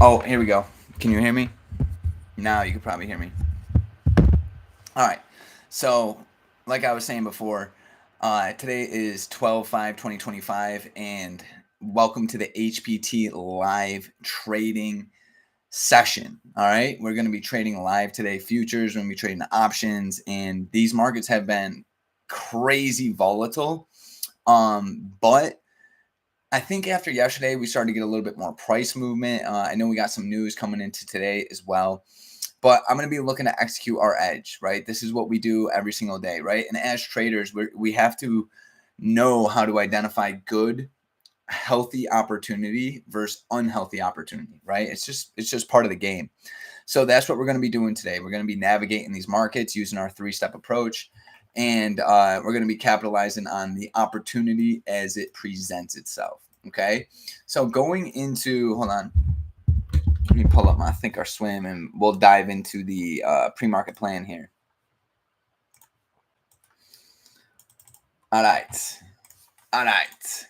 Oh, here we go. Can you hear me? Now you can probably hear me. All right. So, like I was saying before, today is 12/5/2025, and welcome to the HPT live trading session. All right. We're going to be trading live today futures, we're going to be trading options, and these markets have been crazy volatile. But I think after yesterday, we started to get a little bit more price movement. I know we got some news coming into today as well, but I'm going to be looking to execute our edge, right? This is what we do every single day, right? And as traders, we have to know how to identify good, healthy opportunity versus unhealthy opportunity, right? It's just part of the game. So that's what we're going to be doing today. We're going to be navigating these markets using our three-step approach, and we're going to be capitalizing on the opportunity as it presents itself. Okay, so going into, hold on, let me pull up my Think or Swim, and we'll dive into the pre-market plan here. All right, all right.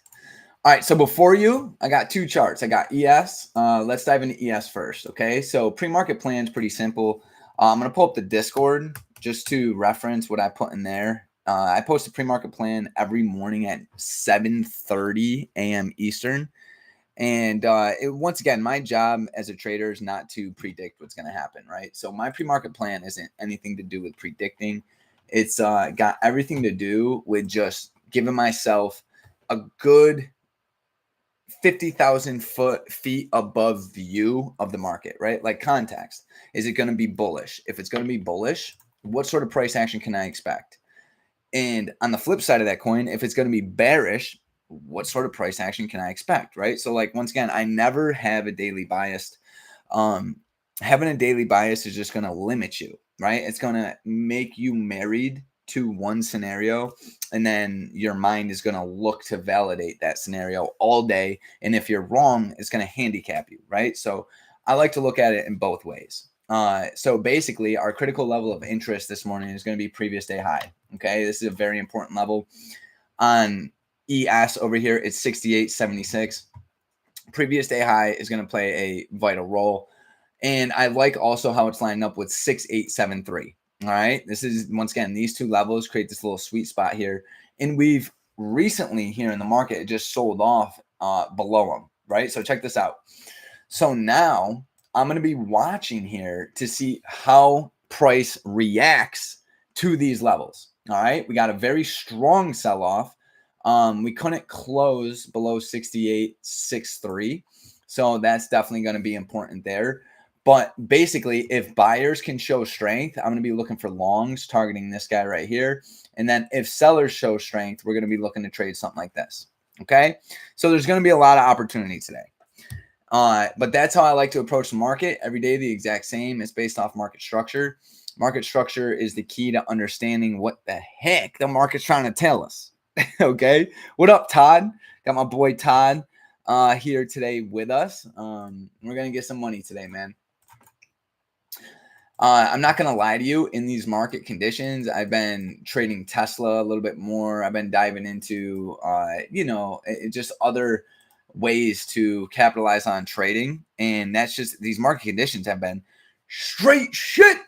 All right, so before you, I got two charts. I got ES. Let's dive into ES first, okay? So pre-market plan is pretty simple. I'm going to pull up the Discord just to reference what I put in there. I post a pre-market plan every morning at 7:30 a.m. Eastern. And once again, my job as a trader is not to predict what's going to happen, right? So my pre-market plan isn't anything to do with predicting. It's got everything to do with just giving myself a good 50,000 feet above view of the market, right? Like context. Is it going to be bullish? If it's going to be bullish, what sort of price action can I expect? And on the flip side of that coin, if it's going to be bearish, what sort of price action can I expect, right? So like, once again, I never have a daily bias. Um, Having a daily bias is just going to limit you, right? It's going to make you married to one scenario, and then your mind is going to look to validate that scenario all day. And if you're wrong, it's going to handicap you, right? So I like to look at it in both ways. So basically, our critical level of interest this morning is going to be previous day high. Okay, this is a very important level. On ES over here, it's 68.76. Previous day high is going to play a vital role. And I like also how it's lining up with 6873. All right. This is, once again, these two levels create this little sweet spot here. And we've recently here in the market just sold off below them. Right. So check this out. So now I'm going to be watching here to see how price reacts to these levels. All right. We got a very strong sell off. We couldn't close below 68.63. So that's definitely going to be important there. But basically, if buyers can show strength, I'm going to be looking for longs targeting this guy right here. And then if sellers show strength, we're going to be looking to trade something like this. Okay. So there's going to be a lot of opportunity today. But that's how I like to approach the market every day. The exact same. It's based off market structure. Market structure is the key to understanding what the heck the market's trying to tell us. Okay. What up, Todd? Got my boy Todd here today with us. We're going to get some money today, man. I'm not going to lie to you. In these market conditions, I've been trading Tesla a little bit more. I've been diving into, just other ways to capitalize on trading. And that's just, these market conditions have been straight shit,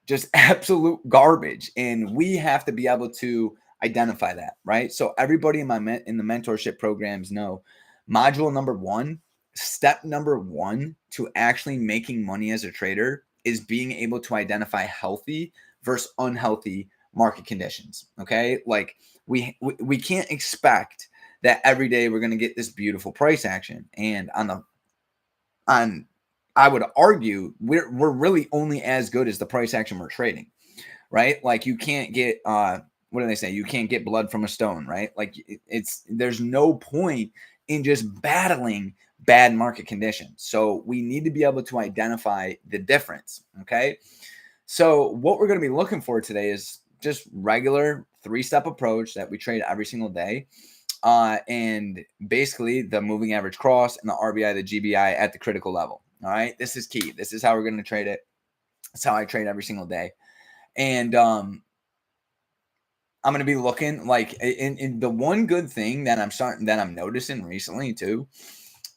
just absolute garbage. And we have to be able to identify that, right? So everybody in in the mentorship programs know module number one, step number one to actually making money as a trader is being able to identify healthy versus unhealthy market conditions. Okay. Like we can't expect that every day we're going to get this beautiful price action. And I would argue we're really only as good as the price action we're trading, right? Like you can't get, what do they say? You can't get blood from a stone, right? Like there's no point in just battling bad market conditions. So we need to be able to identify the difference. Okay. So what we're going to be looking for today is just regular three-step approach that we trade every single day. And basically the moving average cross and the RBI, the GBI at the critical level. All right. This is key. This is how we're going to trade it. That's how I trade every single day. And I'm going to be looking like in the one good thing that I'm noticing recently too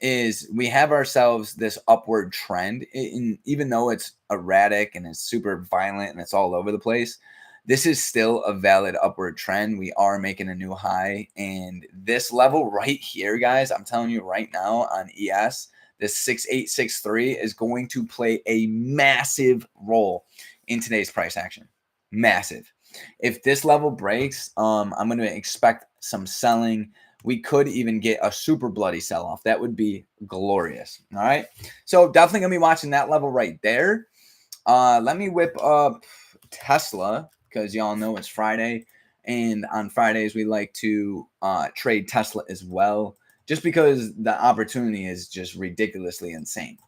is we have ourselves this upward trend, even though it's erratic and it's super violent and it's all over the place. This is still a valid upward trend. We are making a new high, and this level right here, guys, I'm telling you right now on ES, this 6863 is going to play a massive role in today's price action. Massive. If this level breaks, I'm going to expect some selling. We could even get a super bloody sell-off. That would be glorious. All right. So definitely going to be watching that level right there. Let me whip up Tesla, because y'all know it's Friday. And on Fridays, we like to trade Tesla as well, just because the opportunity is just ridiculously insane.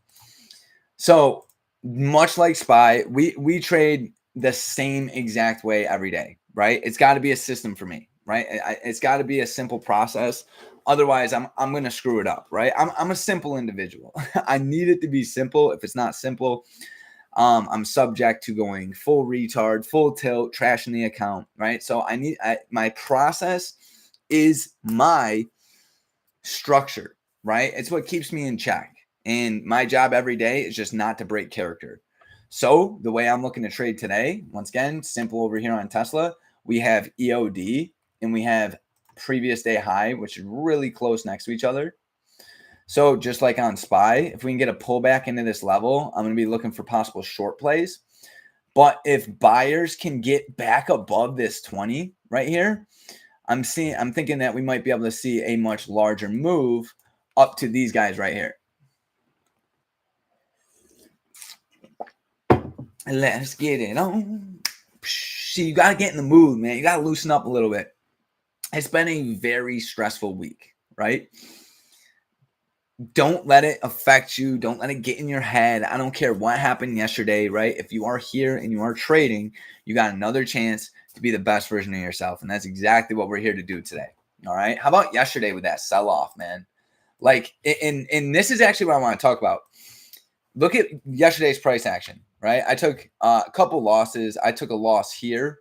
So much like SPY, we trade the same exact way every day, right? It's got to be a system for me, right? It's got to be a simple process. Otherwise, I'm going to screw it up, right? I'm a simple individual. I need it to be simple. If it's not simple, I'm subject to going full retard, full tilt, trashing the account, right? So my process is my structure, right? It's what keeps me in check. And my job every day is just not to break character. So the way I'm looking to trade today, once again, simple over here on Tesla, we have EOD and we have previous day high, which is really close next to each other. So just like on SPY, if we can get a pullback into this level, I'm going to be looking for possible short plays. But if buyers can get back above this 20 right here, I'm thinking that we might be able to see a much larger move up to these guys right here. Let's get it on. See, you got to get in the mood, man. You got to loosen up a little bit. It's been a very stressful week, right? Don't let it affect you. Don't let it get in your head. I don't care what happened yesterday, right? If you are here and you are trading, you got another chance to be the best version of yourself. And that's exactly what we're here to do today. All right. How about yesterday with that sell-off, man? Like, and this is actually what I want to talk about. Look at yesterday's price action, right? I took a couple losses. I took a loss here.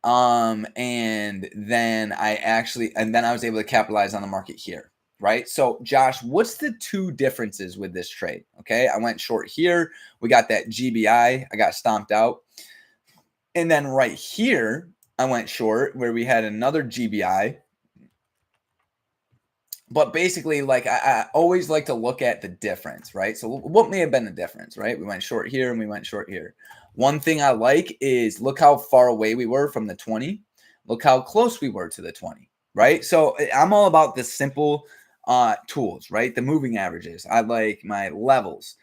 And then I was able to capitalize on the market here, right? So Josh, what's the two differences with this trade? Okay. I went short here. We got that GBI. I got stomped out. And then right here, I went short where we had another GBI. But basically, like I always like to look at the difference, right? So what may have been the difference, right? We went short here and we went short here. One thing I like is look how far away we were from the 20. Look how close we were to the 20, right? So I'm all about the simple tools, right? The moving averages. I like my levels.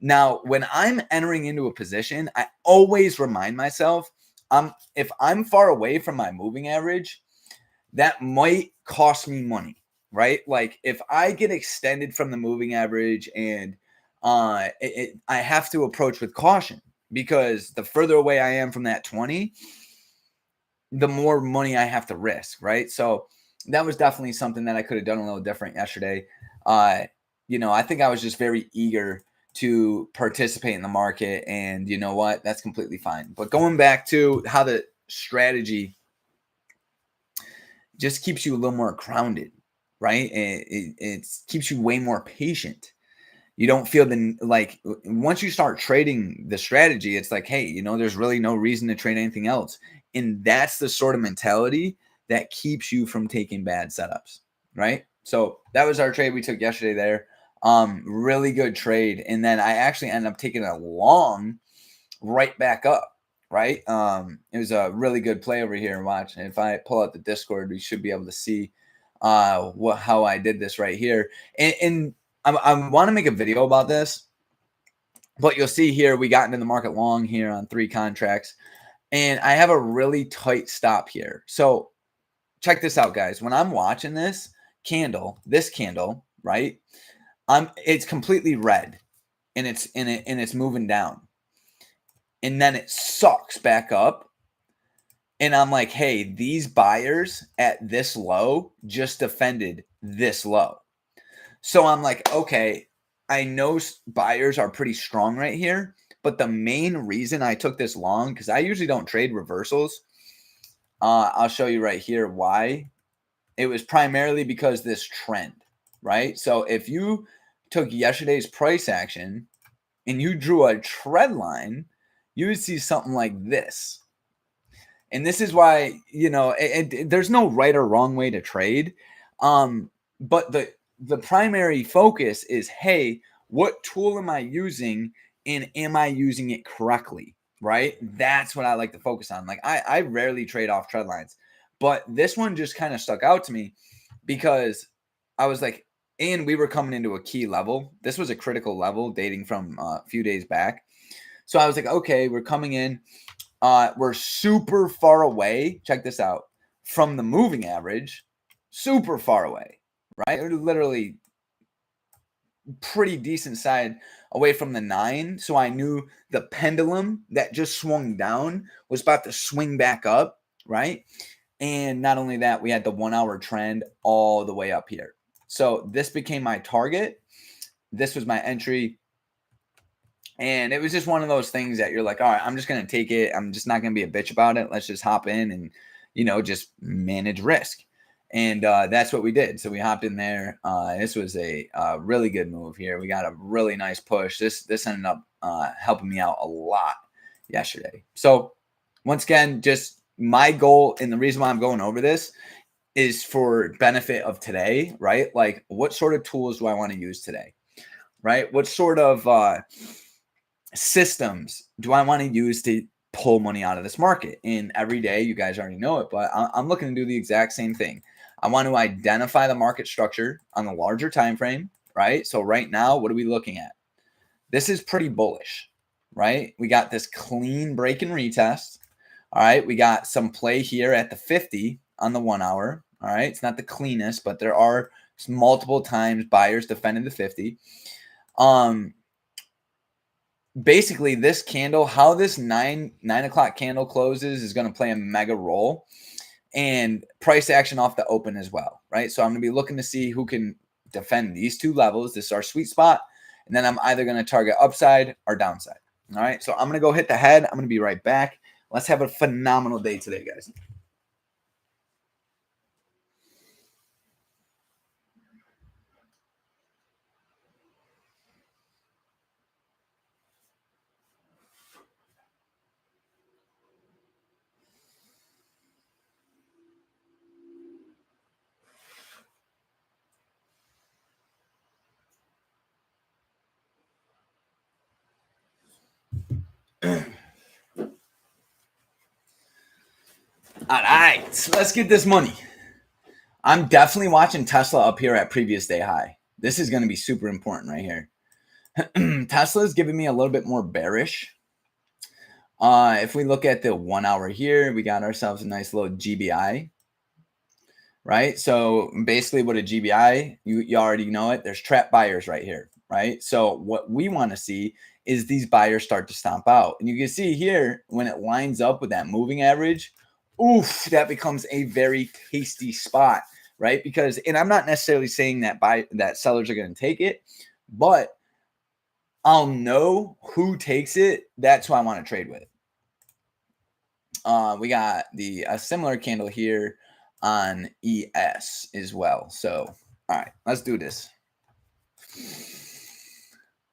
Now, when I'm entering into a position, I always remind myself, if I'm far away from my moving average, that might cost me money, right? Like if I get extended from the moving average and I have to approach with caution, because the further away I am from that 20, the more money I have to risk, right? So that was definitely something that I could have done a little different yesterday. I think I was just very eager to participate in the market, and you know what? That's completely fine. But going back to how the strategy just keeps you a little more grounded, right? It keeps you way more patient. You don't feel like once you start trading the strategy, it's like, hey, there's really no reason to trade anything else. And that's the sort of mentality that keeps you from taking bad setups, right? So that was our trade we took yesterday there. Really good trade. And then I actually ended up taking a long right back up. Right. It was a really good play over here. And watch. And if I pull out the Discord, we should be able to see how I did this right here. And I want to make a video about this, but you'll see here we got into the market long here on 3 contracts, and I have a really tight stop here. So check this out, guys. When I'm watching this candle, right? It's completely red, and it's moving down. And then it sucks back up. And I'm like, hey, these buyers at this low just defended this low. So I'm like, okay, I know buyers are pretty strong right here. But the main reason I took this long, because I usually don't trade reversals. I'll show you right here why. It was primarily because this trend, right? So if you took yesterday's price action and you drew a trend line, you would see something like this. And this is why, there's no right or wrong way to trade. But the primary focus is, hey, what tool am I using and am I using it correctly? Right? That's what I like to focus on. Like I rarely trade off trend lines, but this one just kind of stuck out to me because I was like, and we were coming into a key level. This was a critical level dating from a few days back. So I was like, okay, we're coming in. We're super far away. Check this out, from the moving average, super far away, right? We're literally pretty decent side away from the 9. So I knew the pendulum that just swung down was about to swing back up, right? And not only that, we had the 1 hour trend all the way up here. So this became my target. This was my entry. And it was just one of those things that you're like, all right, I'm just going to take it. I'm just not going to be a bitch about it. Let's just hop in and, just manage risk. And that's what we did. So we hopped in there. This was a really good move here. We got a really nice push. This ended up helping me out a lot yesterday. So once again, just my goal and the reason why I'm going over this is for benefit of today, right? Like what sort of tools do I want to use today, right? What sort of systems do I want to use to pull money out of this market? And every day, you guys already know it, but I'm looking to do the exact same thing. I want to identify the market structure on the larger time frame, right? So right now, what are we looking at? This is pretty bullish, right? We got this clean break and retest. All right, we got some play here at the 50 on the 1 hour. All right, it's not the cleanest, but there are multiple times buyers defended the 50. Basically, this candle, how this 9 o'clock candle closes is going to play a mega role, and price action off the open as well, right? So I'm going to be looking to see who can defend these two levels. This is our sweet spot. And then I'm either going to target upside or downside. All right. So I'm going to go hit the head. I'm going to be right back. Let's have a phenomenal day today, guys. All right. So let's get this money. I'm definitely watching Tesla up here at previous day high. This is going to be super important right here. Tesla is giving me a little bit more bearish. If we look at the 1 hour here, we got ourselves a nice little GBI, right? So basically what a GBI, you already know it. There's trap buyers right here, right? So what we want to see is these buyers start to stomp out. And you can see here when it lines up with that moving average, oof, that becomes a very tasty spot, right? Because, and I'm not necessarily saying that sellers are going to take it, but I'll know who takes it. That's who I want to trade with. We got a similar candle here on ES as well. So, all right, let's do this.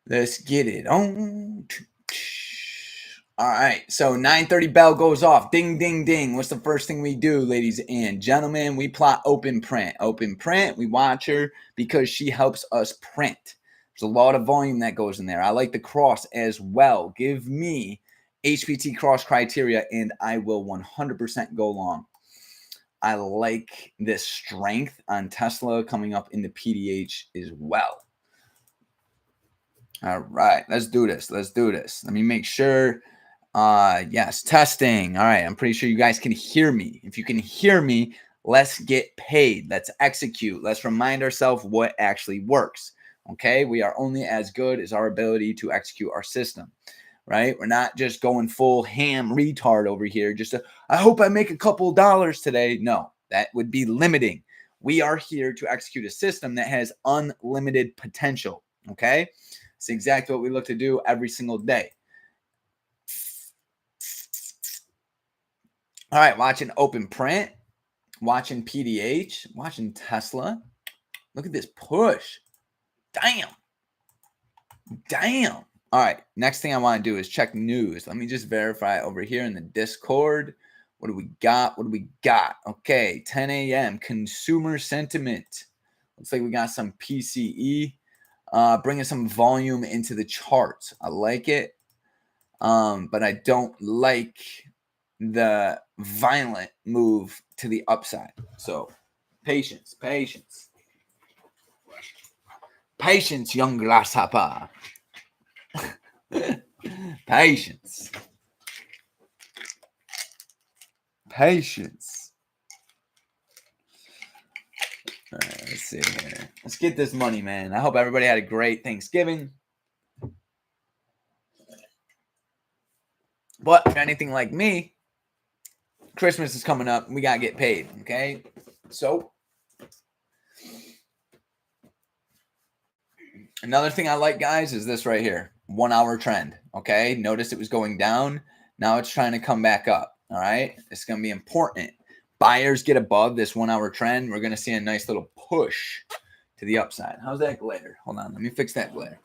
Let's get it on. All right, so 9:30 bell goes off. Ding, ding, ding. What's the first thing we do, ladies and gentlemen? We plot open print. Open print, we watch her because she helps us print. There's a lot of volume that goes in there. I like the cross as well. Give me HPT cross criteria and I will 100% go long. I like this strength on Tesla coming up in the PDH as well. All right, let's do this. Let's do this. Let me make sure. Yes, testing. All right, I'm pretty sure you guys can hear me. If you can hear me, let's get paid. Let's execute. Let's remind ourselves what actually works. Okay, we are only as good as our ability to execute our system, right? We're not just going full ham retard over here. I hope I make a couple dollars today. No, that would be limiting. We are here to execute a system that has unlimited potential. Okay, it's exactly what we look to do every single day. All right, watching open print, watching PDH, watching Tesla. Look at this push. Damn. Damn. All right. Next thing I want to do is check news. Let me just verify over here in the Discord. What do we got? What do we got? Okay. 10 a.m. Consumer sentiment. Looks like we got some PCE. Bringing some volume into the charts. I like it. But I don't like the violent move to the upside. So patience, patience. Patience, young grasshopper. Patience. Patience. All right, let's see here. Let's get this money, man. I hope everybody had a great Thanksgiving. But if anything like me, Christmas is coming up. We got to get paid, okay? So, another thing I like, guys, is this right here. 1 hour trend, okay? Notice it was going down. Now it's trying to come back up, all right? It's going to be important. Buyers get above this 1 hour trend. We're going to see a nice little push to the upside. How's that glare? Hold on. Let me fix that glare.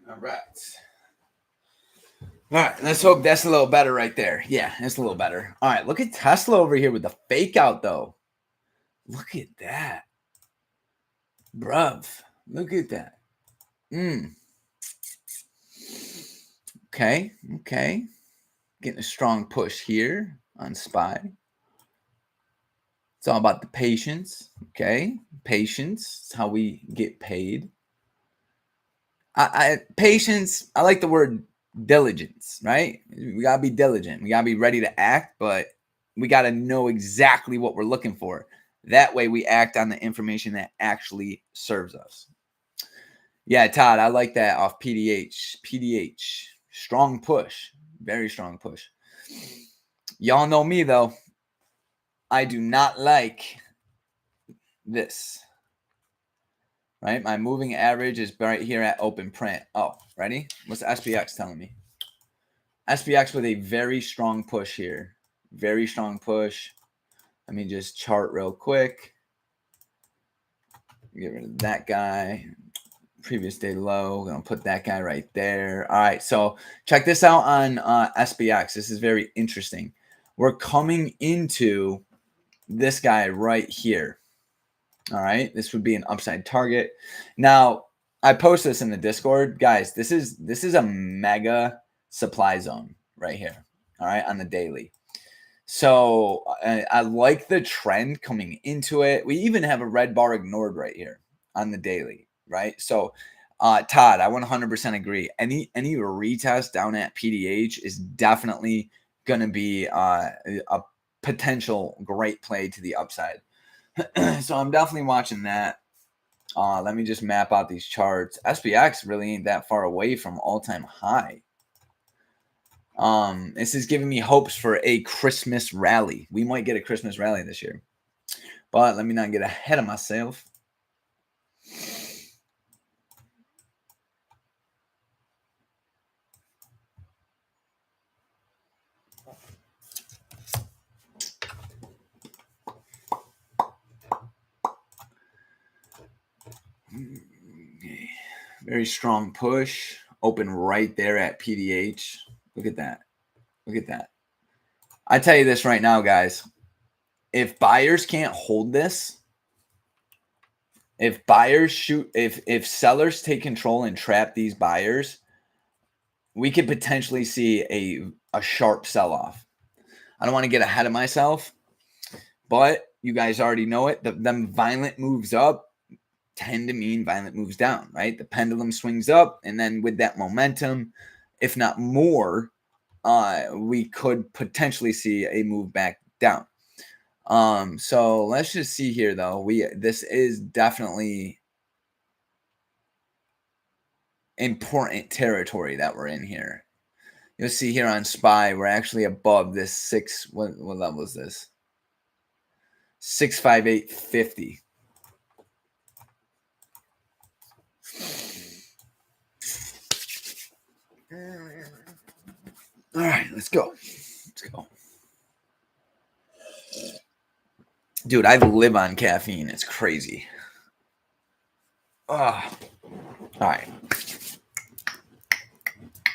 All right. All right, let's hope that's a little better right there. Yeah, it's a little better. All right, look at Tesla over here with the fake out, though. Look at that. Bruv, look at that. Okay, okay. Getting a strong push here on SPY. It's all about the patience, okay? Patience is how we get paid. Patience, I like the word diligence, right? We got to be diligent. We got to be ready to act, but we got to know exactly what we're looking for. That way we act on the information that actually serves us. Yeah, Todd, I like that off PDH. PDH, strong push, very strong push. Y'all know me, though. I do not like this. Right? My moving average is right here at open print. Oh, ready? What's SPX telling me? SPX with a very strong push here. Very strong push. Let me just chart real quick. Get rid of that guy. Previous day low. We're going to put that guy right there. All right. So check this out on SPX. This is very interesting. We're coming into this guy right here. All right, this would be an upside target. Now, I post this in the Discord, guys. This is a mega supply zone right here. All right, on the daily. So I like the trend coming into it. We even have a red bar ignored right here on the daily, right? So, Todd, I 100% agree. Any retest down at PDH is definitely going to be a potential great play to the upside. So I'm definitely watching that. Let me just map out these charts. SPX really ain't that far away from all-time high. This is giving me hopes for a Christmas rally. We might get a Christmas rally this year. But let me not get ahead of myself. Very strong push. Open right there at PDH. Look at that. Look at that. I tell you this right now, guys. If buyers can't hold this, if sellers take control and trap these buyers, we could potentially see a sharp sell-off. I don't want to get ahead of myself, but you guys already know it. Them violent moves up tend to mean violent moves down, right? The pendulum swings up, and then with that momentum, if not more, we could potentially see a move back down. So let's just see here, though. This is definitely important territory that we're in here. You'll see here on SPY, we're actually above this six. What level is this? 658.50. All right, let's go. Let's go. Dude, I live on caffeine. It's crazy. All right.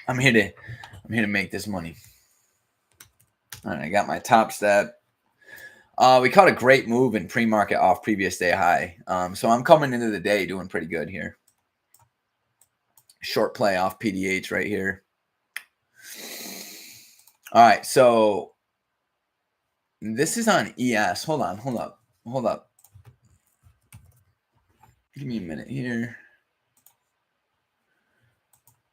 I'm here to make this money. All right, I got my top step. We caught a great move in pre-market off previous day high. So I'm coming into the day doing pretty good here. Short play off PDH right here. All right, so this is on ES. Hold up. Give me a minute here.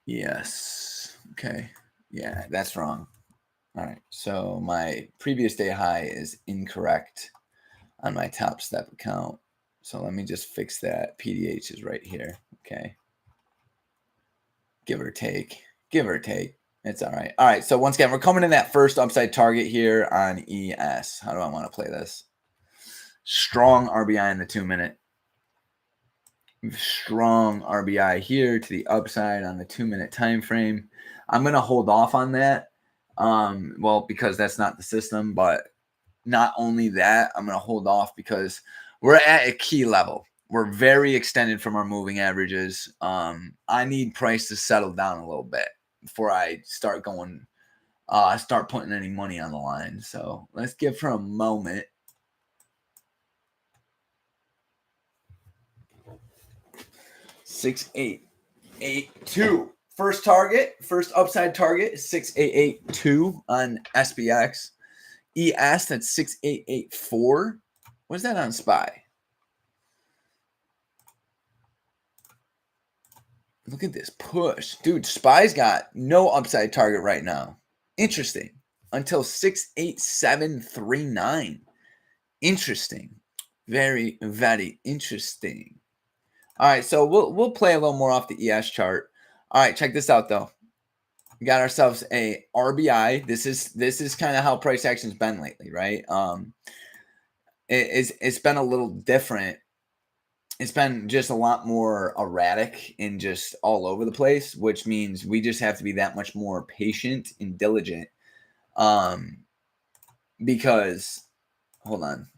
Yes. Okay. Yeah, that's wrong. All right. So my previous day high is incorrect on my top step account. So let me just fix that. PDH is right here. Okay. Give or take. Give or take. It's all right. All right. So once again, we're coming in that first upside target here on ES. How do I want to play this? Strong RBI in the 2-minute. Strong RBI here to the upside on the 2-minute time frame. I'm going to hold off on that. Well, because that's not the system, but not only that, I'm going to hold off because we're at a key level. We're very extended from our moving averages. I need price to settle down a little bit before I start going, start putting any money on the line. So let's give her a moment. $6,882. First target, first upside target is 6,882 on SPX. ES, that's 6,884. What's that on SPY? Look at this push. Dude, SPY's got no upside target right now. Interesting. Until 68739. Interesting. Very, very interesting. All right, so we'll play a little more off the ES chart. All right, check this out though. We got ourselves a RBI. This is kind of how price action's been lately, right? It's been a little different. It's been just a lot more erratic and just all over the place, which means we just have to be that much more patient and diligent. Because hold on.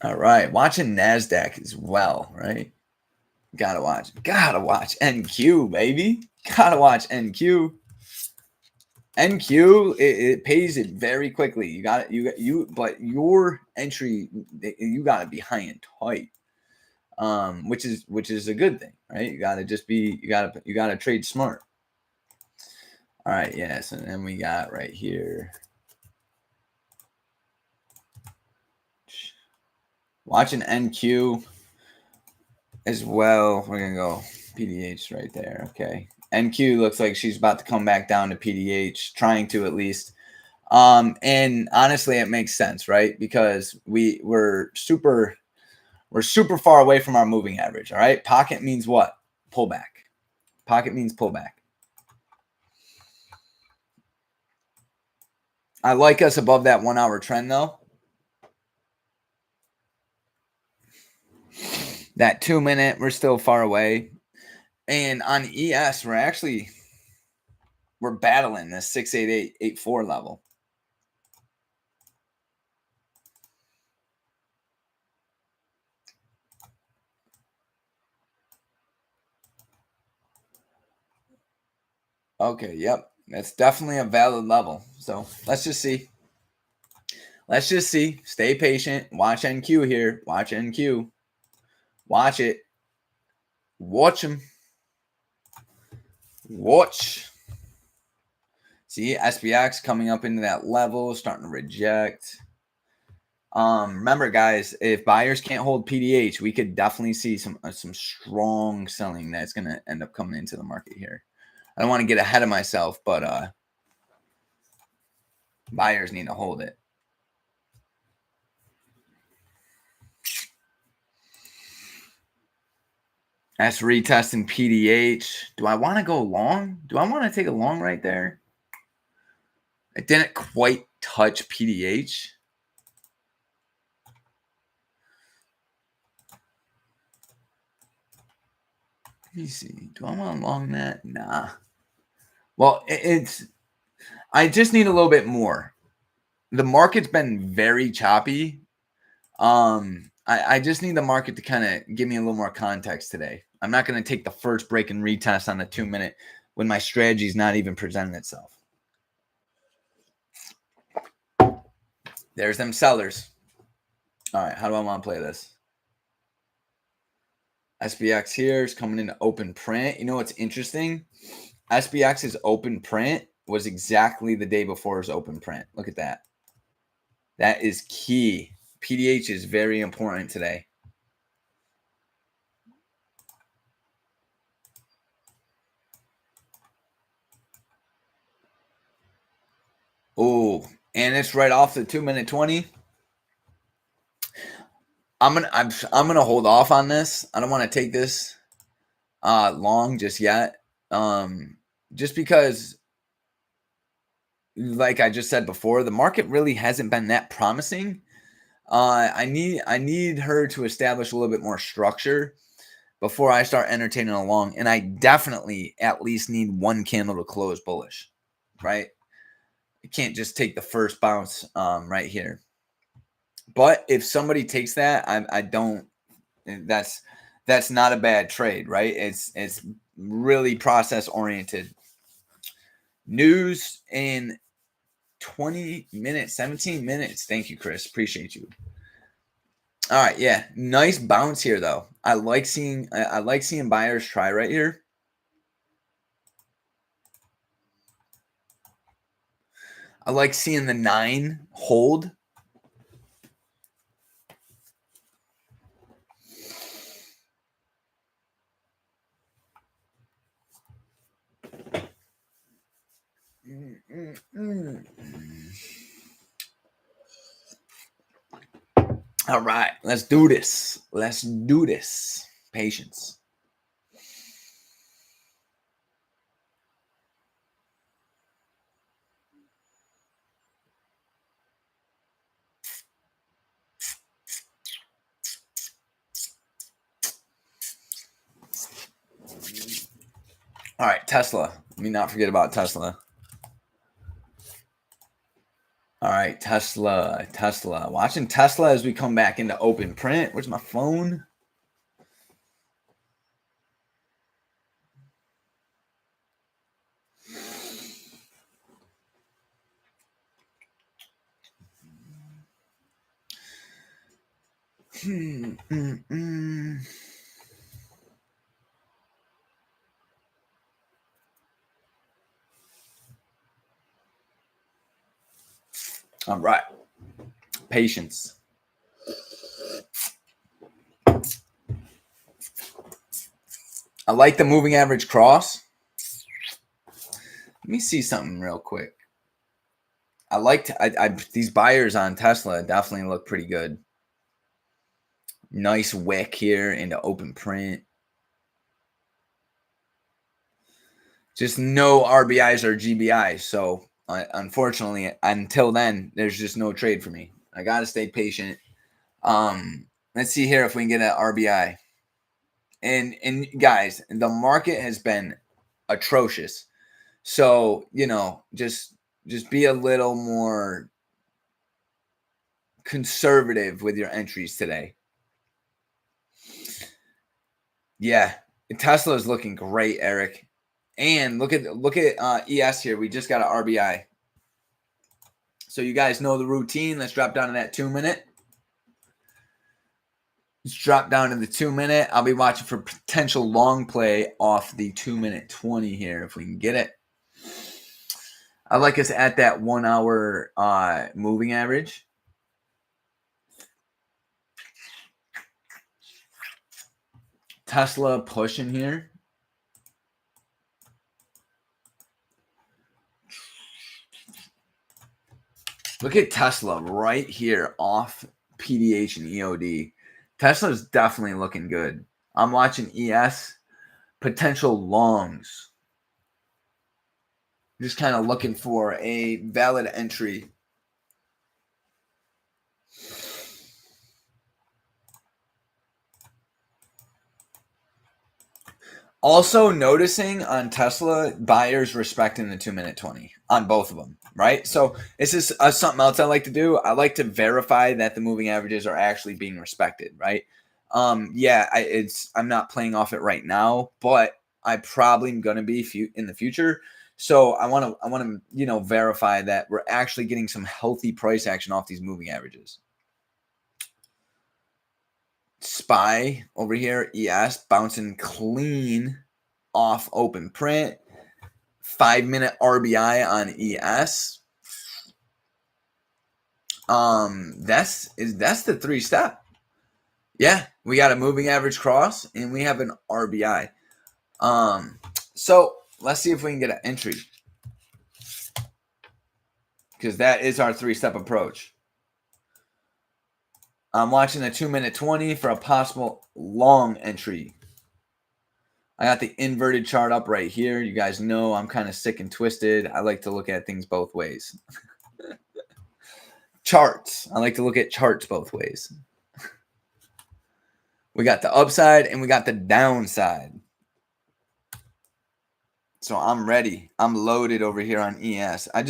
All right, watching NASDAQ as well, right? Gotta watch NQ, baby. Gotta watch NQ. NQ, it pays it very quickly. You got it, but your entry, you gotta be high and tight, which is a good thing, right? You gotta trade smart. All right, yes, and then we got right here. Watching NQ as well. We're gonna go PDH right there. Okay. NQ looks like she's about to come back down to PDH, trying to at least. And honestly, it makes sense, right? Because we're super far away from our moving average. All right. Pocket means what? Pullback. Pocket means pullback. I like us above that 1 hour trend though. That 2-minute, we're still far away. And on ES, we're battling this 68884 level. Okay, yep. That's definitely a valid level. So let's just see. Let's just see. Stay patient. Watch NQ here. Watch NQ. Watch it. Watch him. Watch. See, SPX coming up into that level, starting to reject. Remember, guys, if buyers can't hold PDH, we could definitely see some strong selling that's going to end up coming into the market here. I don't want to get ahead of myself, but buyers need to hold it. That's retesting PDH. Do I want to go long? Do I want to take a long right there? It didn't quite touch PDH. Let me see. Do I want to long that? Nah. Well, I just need a little bit more. The market's been very choppy. I just need the market to kind of give me a little more context today. I'm not going to take the first break and retest on the 2 minute when my strategy is not even presenting itself. There's them sellers. All right, how do I want to play this? SPX here is coming into open print. You know what's interesting? SPX's open print was exactly the day before his open print. Look at that. That is key. PDH is very important today. Oh, and it's right off the 2 minute 20. I'm gonna hold off on this. I don't want to take this long just yet. Just because, like I just said before, the market really hasn't been that promising. I need her to establish a little bit more structure before I start entertaining a long. And I definitely at least need one candle to close bullish, right? You can't just take the first bounce right here. But if somebody takes that, I don't. That's not a bad trade, right? It's really process oriented. News in 20 minutes, 17 minutes. Thank you, Chris. Appreciate you. All right, yeah, nice bounce here though. I like seeing buyers try right here. I like seeing the 9 hold. All right, let's do this. Let's do this. Patience. All right, Tesla. Let me not forget about Tesla. All right, Tesla. Watching Tesla as we come back into open print. Where's my phone? All right. Patience. I like the moving average cross. Let me see something real quick. I liked these buyers on Tesla definitely look pretty good. Nice wick here into open print. Just no RBIs or GBIs. So unfortunately, until then, there's just no trade for me. I got to stay patient. Let's see here if we can get an RBI. And guys, the market has been atrocious. So, just be a little more conservative with your entries today. Yeah, Tesla is looking great, Eric. And look at ES here. We just got an RBI. So you guys know the routine. Let's drop down to that 2 minute. Let's drop down to the 2 minute. I'll be watching for potential long play off the 2 minute 20 here if we can get it. I like us at that 1 hour moving average. Tesla pushing here. Look at Tesla right here off PDH and EOD. Tesla's definitely looking good. I'm watching ES potential longs. Just kind of looking for a valid entry. Also noticing on Tesla, buyers respecting the 2-minute 20 on both of them, right? So this is something else I like to do. I like to verify that the moving averages are actually being respected, right? Yeah, I'm not playing off it right now, but I probably am going to be in the future. So I want to verify that we're actually getting some healthy price action off these moving averages. SPY over here, ES bouncing clean off open print. 5-minute RBI on ES. That's the 3-step. Yeah, we got a moving average cross and we have an RBI. So let's see if we can get an entry, because that is our 3-step approach. I'm watching the 2-minute 20 for a possible long entry. I got the inverted chart up right here. You guys know I'm kind of sick and twisted. I like to look at things both ways. Charts. I like to look at charts both ways. We got the upside and we got the downside. So I'm ready. I'm loaded over here on ES. I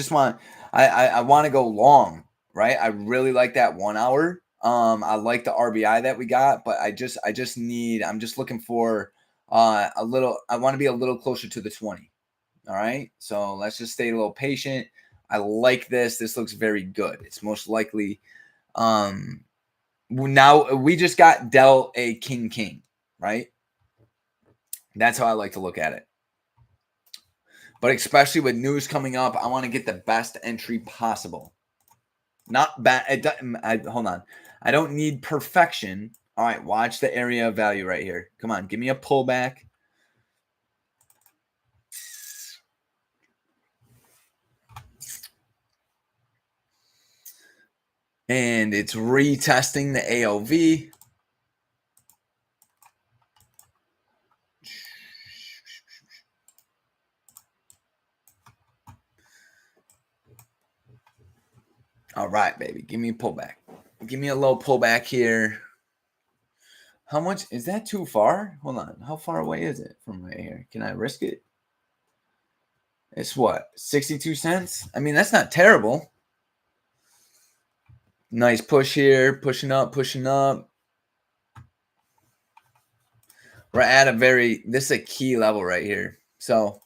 want to go long, right? I really like that 1 hour. I like the RBI that we got, but I'm just looking for I want to be a little closer to the 20. All right. So let's just stay a little patient. I like this. This looks very good. It's most likely now we just got dealt a king, right? That's how I like to look at it. But especially with news coming up, I want to get the best entry possible. Not bad. Hold on. I don't need perfection. All right, watch the area of value right here. Come on, give me a pullback. And it's retesting the AOV. All right, baby. Give me a pullback. Give me a low pullback here. How much is that? Too far? Hold on. How far away is it from right here? Can I risk it? It's what? 62 cents? I mean, that's not terrible. Nice push here. Pushing up, pushing up. We're at this is a key level right here. So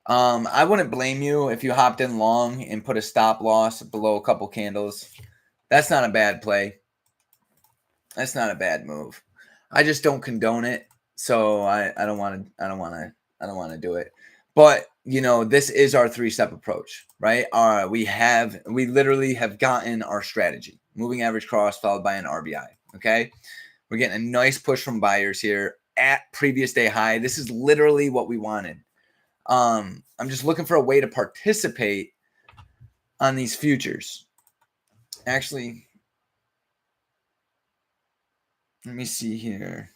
I wouldn't blame you if you hopped in long and put a stop loss below a couple candles. That's not a bad play. That's not a bad move. I just don't condone it. So I don't want to do it. But this is our 3-step approach, right? We literally have gotten our strategy. Moving average cross followed by an RBI. Okay. We're getting a nice push from buyers here at previous day high. This is literally what we wanted. I'm just looking for a way to participate on these futures. Actually, let me see here.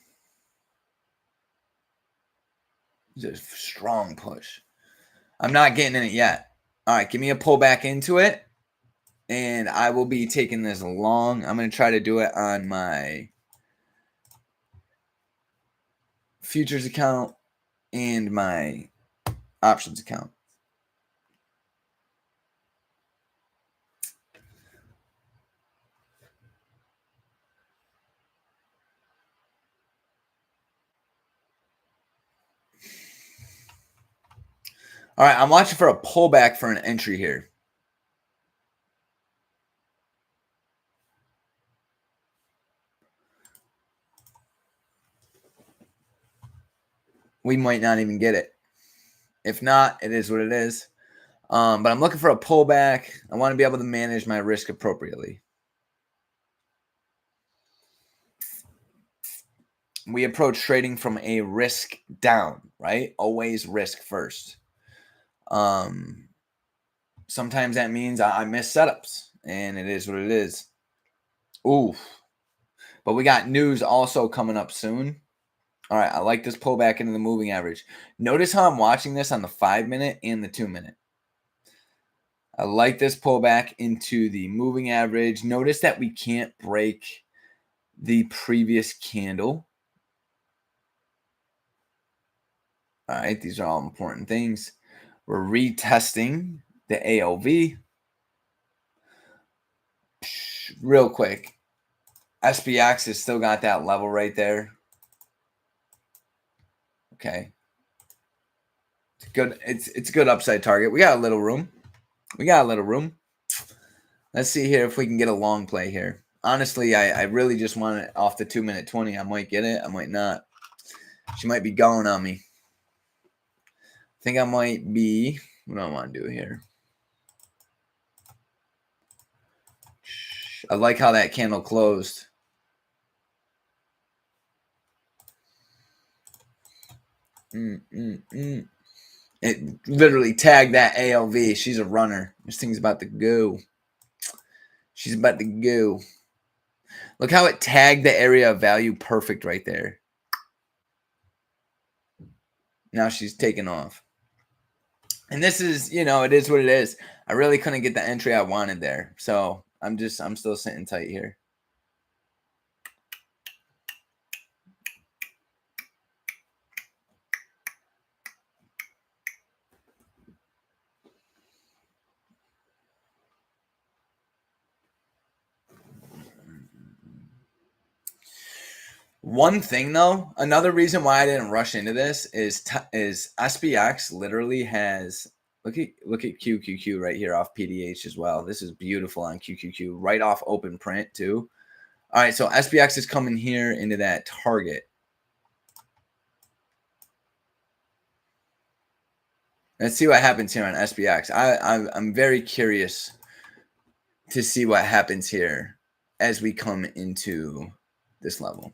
It's a strong push. I'm not getting in it yet. All right, give me a pullback into it, and I will be taking this long. I'm going to try to do it on my futures account and my options account. All right, I'm watching for a pullback for an entry here. We might not even get it. If not, it is what it is. But I'm looking for a pullback. I want to be able to manage my risk appropriately. We approach trading from a risk down, right? Always risk first. Sometimes that means I miss setups, and it is what it is. Ooh. But we got news also coming up soon. All right, I like this pullback into the moving average. Notice how I'm watching this on the 5-minute and the 2-minute. I like this pullback into the moving average. Notice that we can't break the previous candle. All right, these are all important things. We're retesting the ALV. Real quick, SPX has still got that level right there. Okay. It's good. It's a good upside target. We got a little room. Let's see here if we can get a long play here. Honestly, I really just want it off the 2-minute 20. I might get it. I might not. She might be going on me. I think I might be. What do I want to do here? I like how that candle closed. It literally tagged that ALV. She's a runner. This thing's about to go. She's about to go. Look how it tagged the area of value perfect right there. Now she's taking off. And this is, it is what it is. I really couldn't get the entry I wanted there. So I'm still sitting tight here. One thing though, another reason why I didn't rush into this is SPX literally has look at QQQ right here off PDH as well. This is beautiful on QQQ, right off open print too. All right, so SPX is coming here into that target. Let's see what happens here on SPX. I'm very curious to see what happens here as we come into this level.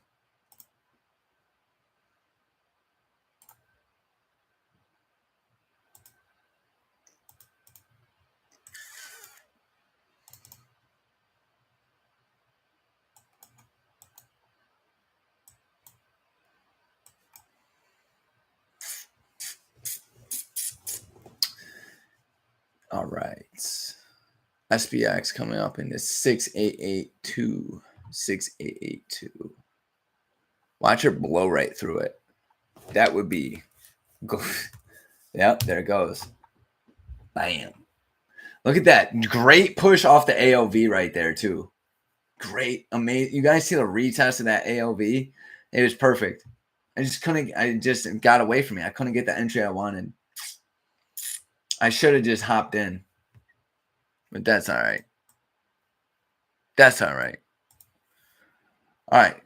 All right. SPX coming up into 6882. 6882. Watch her blow right through it. That would be good. Yep, there it goes. Bam. Look at that. Great push off the ALV right there, too. Great. Amazing. You guys see the retest of that ALV? It was perfect. I just got away from me. I couldn't get the entry I wanted. I should have just hopped in. But that's all right. That's all right. All right.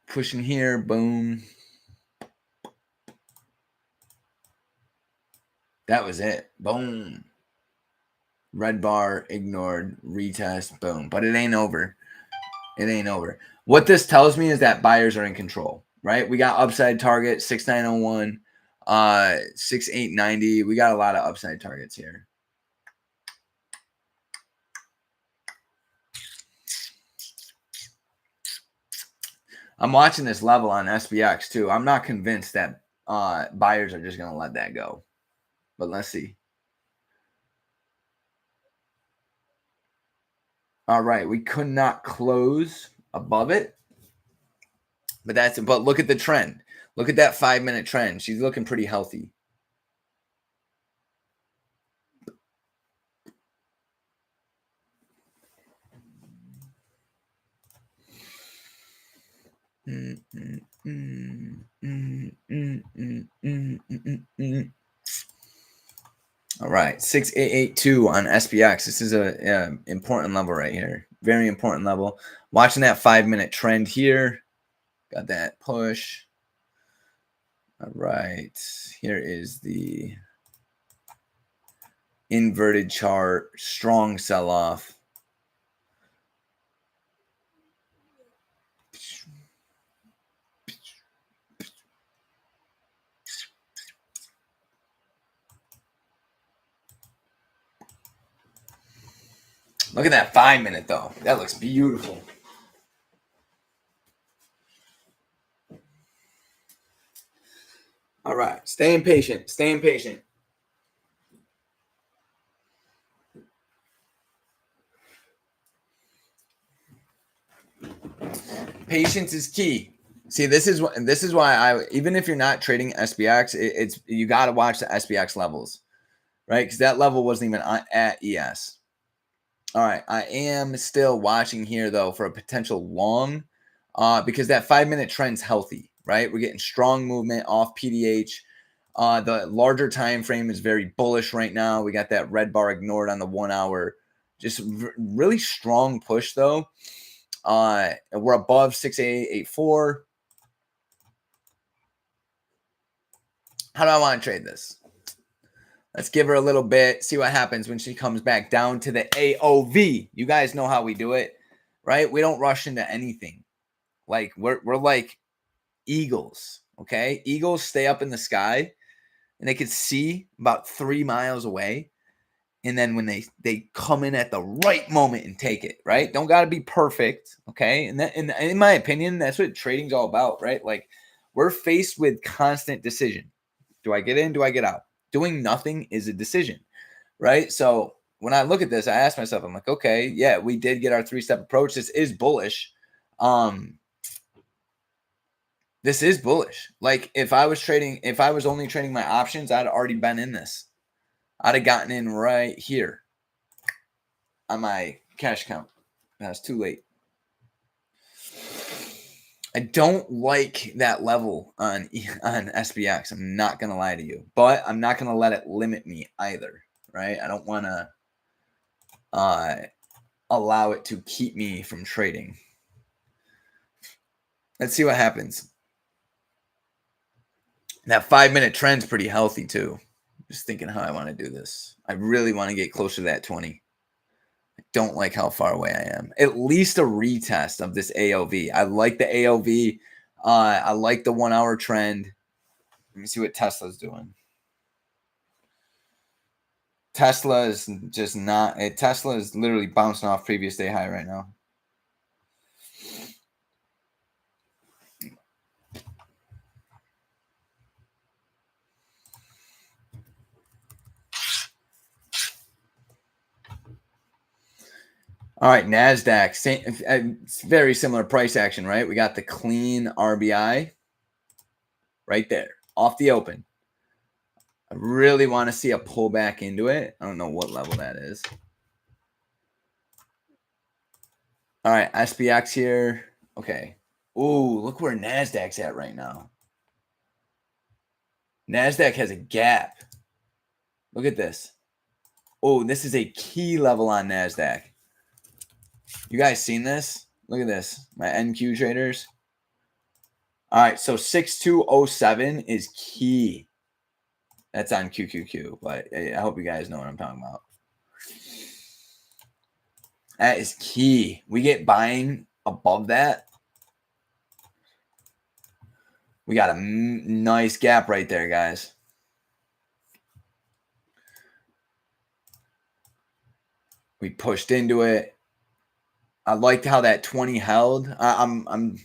Pushing here. Boom. That was it. Boom. Red bar, ignored, retest, boom. But it ain't over. It ain't over. What this tells me is that buyers are in control, right? We got upside target, 6901, 6890. We got a lot of upside targets here. I'm watching this level on SPX too. I'm not convinced that buyers are just going to let that go. But let's see. All right, we could not close above it. But look at the trend. Look at that 5-minute trend. She's looking pretty healthy. All right, 6882 on SPX. This is a important level right here. Very important level. Watching that 5-minute trend here. Got that push. All right, here is the inverted chart. Strong sell-off. Look at that 5-minute though. That looks beautiful. All right. Staying patient. Staying patient. Patience is key. See, this is why I, even if you're not trading SPX, it's you got to watch the SPX levels, right? Because that level wasn't even at ES. All right, I am still watching here though for a potential long, because that 5-minute trend's healthy, right? We're getting strong movement off PDH. The larger time frame is very bullish right now. We got that red bar ignored on the 1 hour. Just really strong push though. We're above 68884. How do I want to trade this? Let's give her a little bit, see what happens when she comes back down to the AOV. You guys know how we do it, right? We don't rush into anything. Like we're like eagles, okay? Eagles stay up in the sky and they could see about 3 miles away. And then when they come in at the right moment and take it, right? Don't got to be perfect, okay? And that, in my opinion, that's what trading's all about, right? Like we're faced with constant decision. Do I get in? Do I get out? Doing nothing is a decision, right? So when I look at this, I ask myself, I'm like, okay, yeah, we did get our 3-step approach. This is bullish. This is bullish. Like if I was only trading my options, I'd already been in this. I'd have gotten in right here on my cash count. That's too late. I don't like that level on SPX. I'm not gonna lie to you, but I'm not gonna let it limit me either. Right? I don't want to allow it to keep me from trading. Let's see what happens. That 5-minute trend's pretty healthy too. Just thinking how I want to do this. I really want to get closer to that 20. I don't like how far away I am. At least a retest of this AOV. I like the AOV. I like the 1 hour trend. Let me see what Tesla's doing. Tesla is just not. Tesla is literally bouncing off previous day high right now. All right, NASDAQ, it's very similar price action, right? We got the clean RBI right there off the open. I really want to see a pullback into it. I don't know what level that is. All right, SPX here. Okay. Ooh, look where NASDAQ's at right now. NASDAQ has a gap. Look at this. Oh, this is a key level on NASDAQ. You guys seen this? Look at this. My NQ traders. All right, so 6207 is key. That's on QQQ, but I hope you guys know what I'm talking about. That is key. We get buying above that. We got a nice gap right there, guys. We pushed into it. I liked how that 20 held. I'm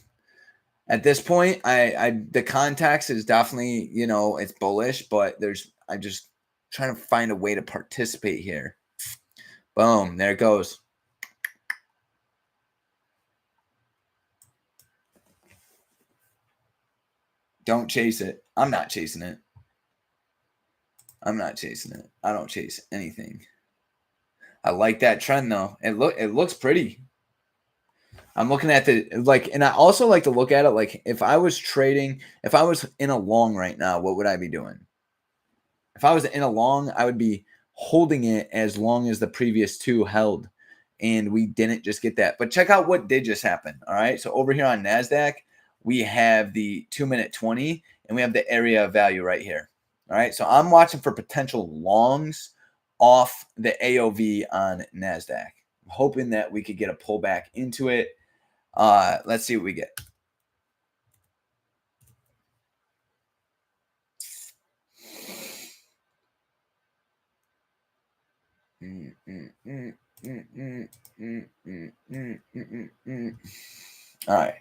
at this point, the context is definitely, it's bullish, but I'm just trying to find a way to participate here. Boom, there it goes. Don't chase it. I'm not chasing it. I'm not chasing it. I don't chase anything. I like that trend though. It looks pretty. I'm looking at and I also like to look at it like if I was in a long right now, what would I be doing? If I was in a long, I would be holding it as long as the previous two held. And we didn't just get that. But check out what did just happen. All right. So over here on NASDAQ, we have the 2-minute 20 and we have the area of value right here. All right. So I'm watching for potential longs off the AOV on NASDAQ. I'm hoping that we could get a pullback into it. Let's see what we get. All right.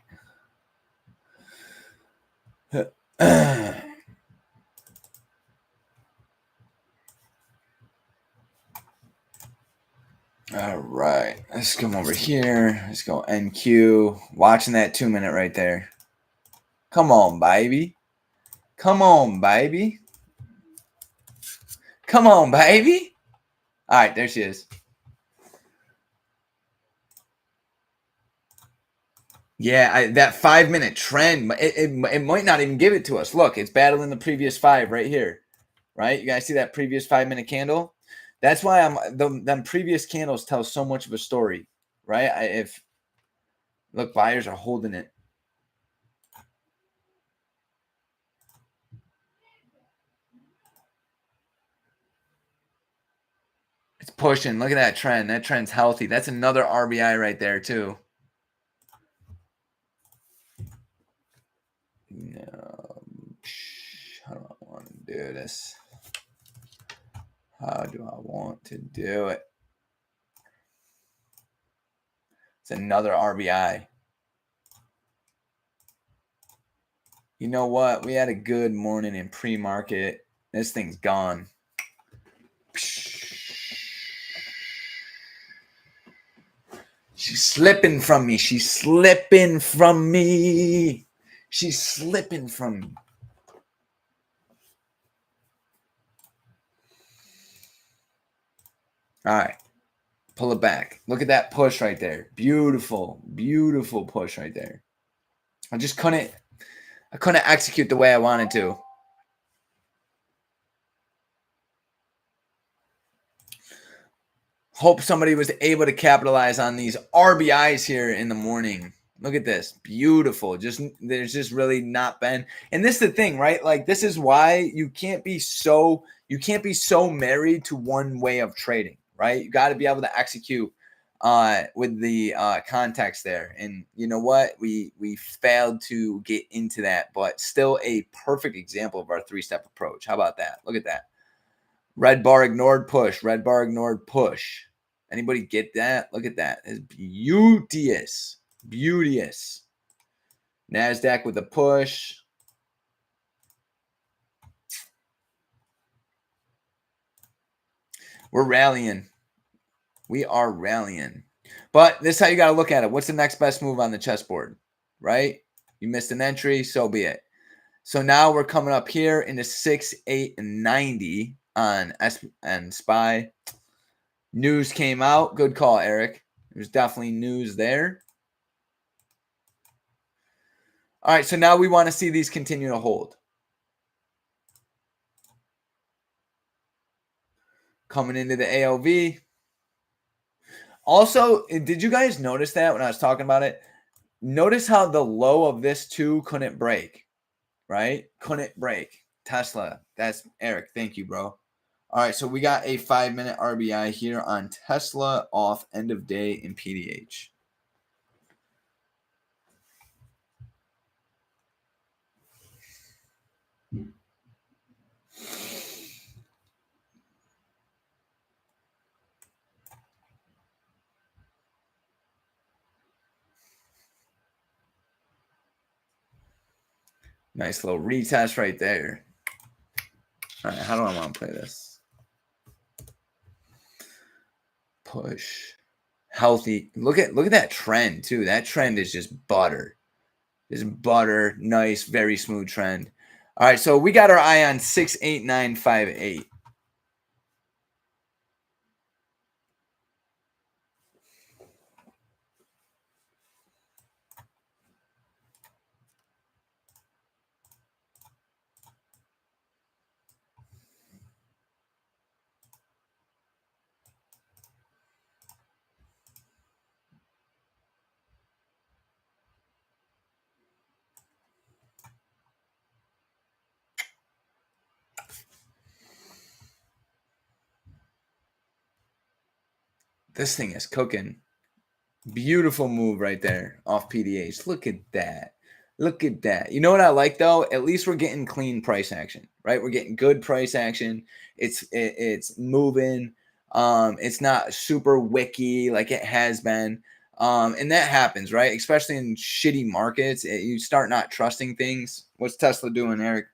Let's come over here. Let's go NQ. Watching that 2 minute right there. Come on, baby. Come on, baby. Come on, baby. All right, there she is. Yeah, that 5 minute trend, it might not even give it to us. Look, it's battling the previous 5 right here. Right? You guys see that previous 5 minute candle? That's why them previous candles tell so much of a story, right? Look, buyers are holding it. It's pushing. Look at that trend. That trend's healthy. That's another RBI right there too. No, how do I want to do this? How do I want to do it? It's another RBI. You know what? We had a good morning in pre-market. This thing's gone. She's slipping from me. She's slipping from me. She's slipping from me. All right. Pull it back. Look at that push right there. Beautiful, beautiful push right there. I couldn't execute the way I wanted to. Hope somebody was able to capitalize on these RBIs here in the morning. Look at this. Beautiful. There's just really not been. And this is the thing, right? Like, this is why you can't be so married to one way of trading, right? You got to be able to execute with the context there. And you know what? We failed to get into that, but still a perfect example of our 3-step approach. How about that? Look at that. Red bar ignored, push. Red bar ignored, push. Anybody get that? Look at that. It's beauteous. Beauteous. NASDAQ with a push. We're rallying. We are rallying. But this is how you got to look at it. What's the next best move on the chessboard? Right? You missed an entry, so be it. So now we're coming up here into 6, 8, and 90 on S and SPY. News came out. Good call, Eric. There's definitely news there. All right, so now we want to see these continue to hold. Coming into the AOV. Also, did you guys notice that when I was talking about it? Notice how the low of this too couldn't break, right? Couldn't break. Tesla. That's Eric. Thank you, bro. All right, so we got a 5-minute RBI here on Tesla off end of day in PDH. Nice little retest right there. All right, how do I want to play this? Push. Healthy. Look at that trend too. That trend is just butter. Just butter. Nice, very smooth trend. All right, so we got our eye on 68958. This thing is cooking. Beautiful move right there off PDH. Look at that. Look at that. You know what I like though? At least we're getting clean price action, right? We're getting good price action. It's moving. It's not super wicky like it has been. And that happens, right? Especially in shitty markets. You start not trusting things. What's Tesla doing, Eric?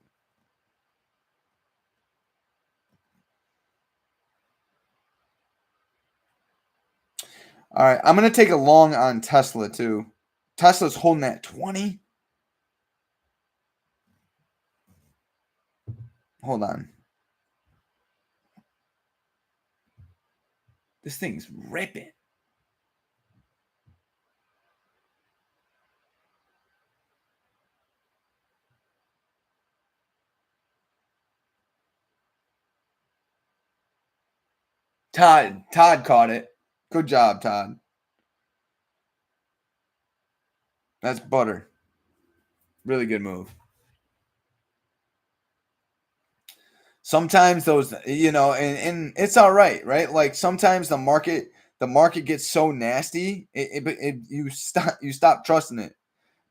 All right, I'm going to take a long on Tesla too. Tesla's holding at 20. Hold on. This thing's ripping. Todd caught it. Good job, Todd. That's butter. Really good move. Sometimes those, and it's all right, right? Like sometimes the market gets so nasty, you stop trusting it.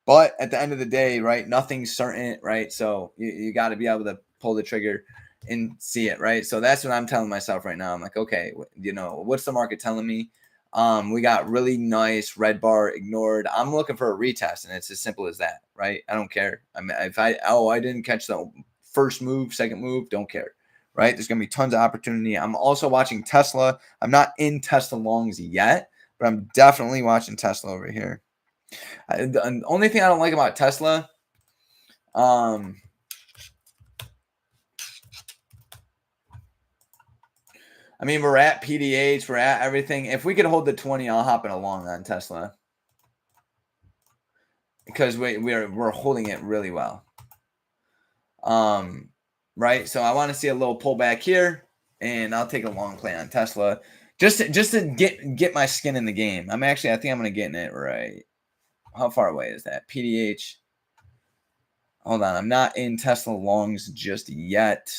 But at the end of the day, right, nothing's certain, right? So you got to be able to pull the trigger and see it, right? So that's what I'm telling myself right now. I'm like, okay, what's the market telling me? We got really nice red bar ignored. I'm looking for a retest, and it's as simple as that, right? I don't care. I mean, if I didn't catch the first move, second move, don't care, right? There's gonna be tons of opportunity. I'm also watching Tesla. I'm not in Tesla longs yet, but I'm definitely watching Tesla over here. The only thing I don't like about Tesla, I mean, we're at PDH, we're at everything. If we could hold the 20, I'll hop in along on Tesla because we're holding it really well. Right. So I want to see a little pullback here, and I'll take a long play on Tesla just to get my skin in the game. I think I'm gonna get in it right. How far away is that? PDH. Hold on, I'm not in Tesla longs just yet.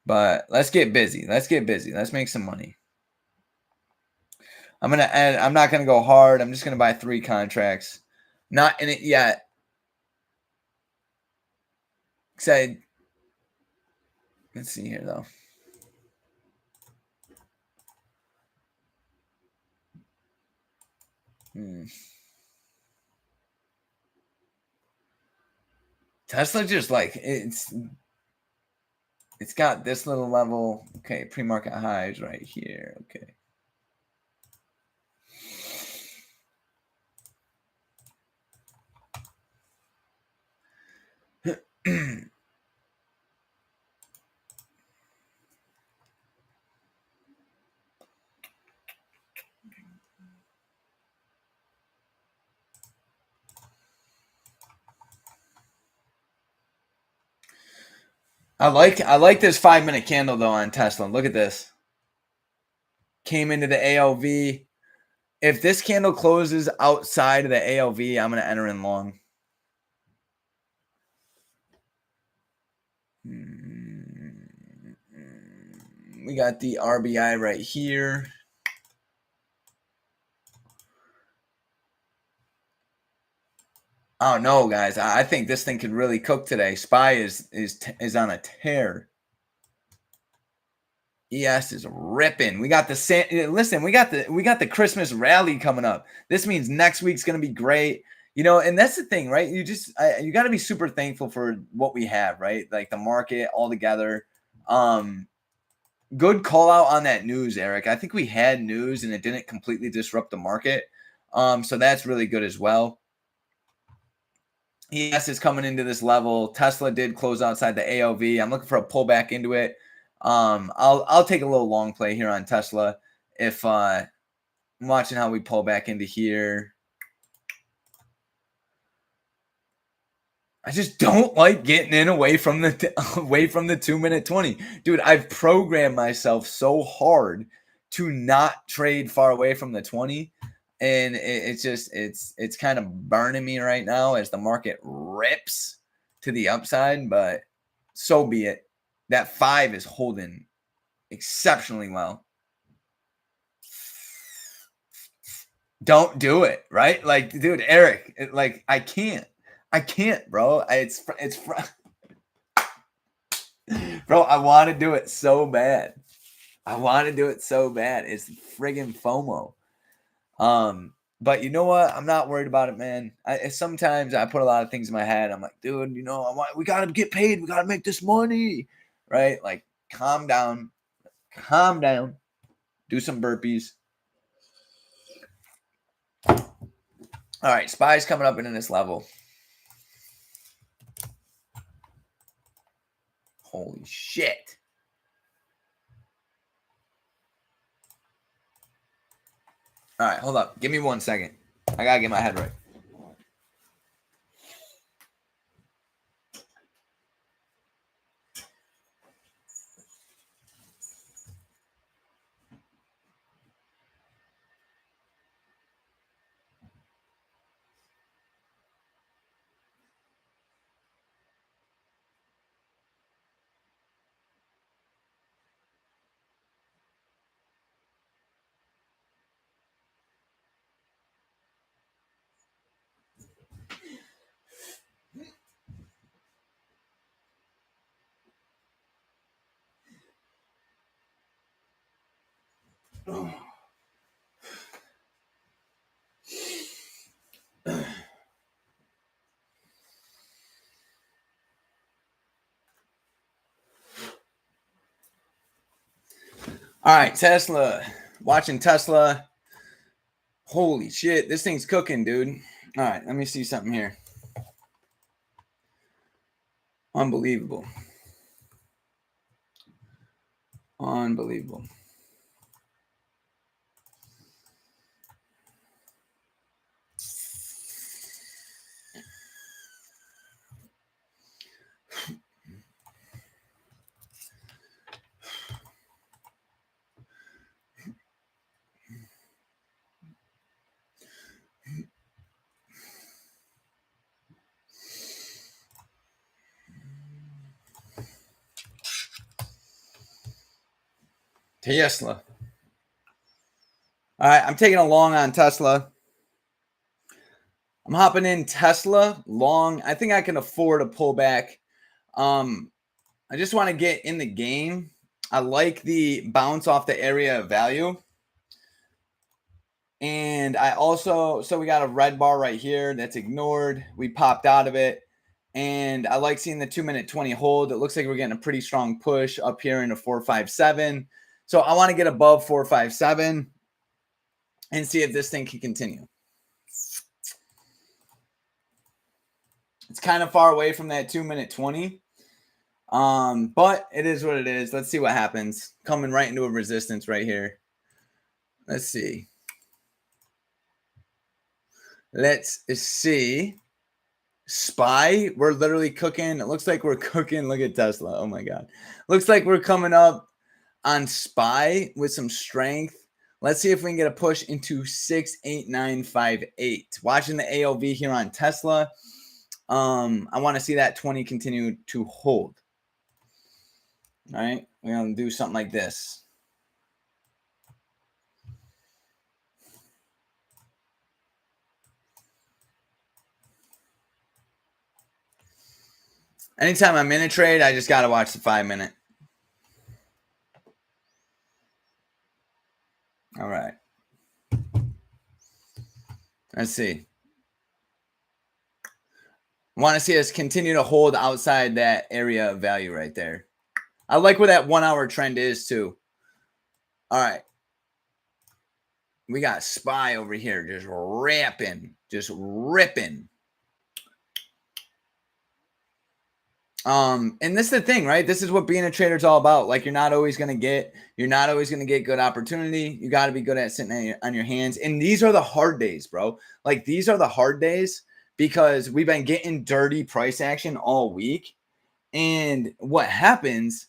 But let's get busy. Let's make some money. I'm not gonna go hard. I'm just gonna buy 3 contracts. Not in it yet. Excited. Let's see here though. Tesla just like it's got this little level. Okay, pre-market highs right here. Okay. I like this 5-minute candle though on Tesla. Look at this. Came into the ALV. If this candle closes outside of the ALV, I'm going to enter in long. We got the RBI right here. Oh no, guys! I think this thing could really cook today. SPY is on a tear. ES is ripping. We got listen. We got the Christmas rally coming up. This means next week's gonna be great. And that's the thing, right? You got to be super thankful for what we have, right? Like the market all together. Good call out on that news, Eric. I think we had news and it didn't completely disrupt the market. So that's really good as well. ES is coming into this level. Tesla did close outside the ALV. I'm looking for a pullback into it. I'll take a little long play here on Tesla if I'm watching how we pull back into here. I just don't like getting in away from the 2-minute 20. Dude, I've programmed myself so hard to not trade far away from the 20. And it's kind of burning me right now as the market rips to the upside, but so be it. That 5 is holding exceptionally well. Don't do it, right? Like, dude, Eric, I can't, bro. Bro, I want to do it so bad. It's friggin' FOMO. But you know what? I'm not worried about it, man. Sometimes I put a lot of things in my head. I'm like, dude, we got to get paid. We got to make this money, right? Like, calm down. Do some burpees. All right, SPY's coming up into this level. Holy shit. All right, hold up. Give me 1 second. I gotta get my head right. All right, Tesla. Watching Tesla. Holy shit, this thing's cooking, dude. All right, let me see something here. Unbelievable. Unbelievable. Tesla. All right, I'm taking a long on Tesla. I'm hopping in Tesla long. I think I can afford a pullback. I just want to get in the game. I like the bounce off the area of value. And I also, so we got a red bar right here that's ignored. We popped out of it. And I like seeing the 2-minute 20 hold. It looks like we're getting a pretty strong push up here into 457. So I want to get above 457 and see if this thing can continue. It's kind of far away from that 2-minute 20. But it is what it is. Let's see what happens. Coming right into a resistance right here. Let's see. Let's see. SPY, we're literally cooking. It looks like we're cooking. Look at Tesla. Oh my God. Looks like we're coming up on SPY with some strength. Let's see if we can get a push into 68958. Watching the AOV here on Tesla. I want to see that 20 continue to hold. All right. We're going to do something like this. Anytime I'm in a trade, I just got to watch the 5-minute. All right. Let's see. I want to see us continue to hold outside that area of value right there. I like where that 1 hour trend is too. All right. We got SPY over here just ripping. And this is the thing, right? This is what being a trader is all about. Like you're not always going to get good opportunity. You got to be good at sitting on your hands. And these are the hard days, bro. Like these are the hard days because we've been getting dirty price action all week. And what happens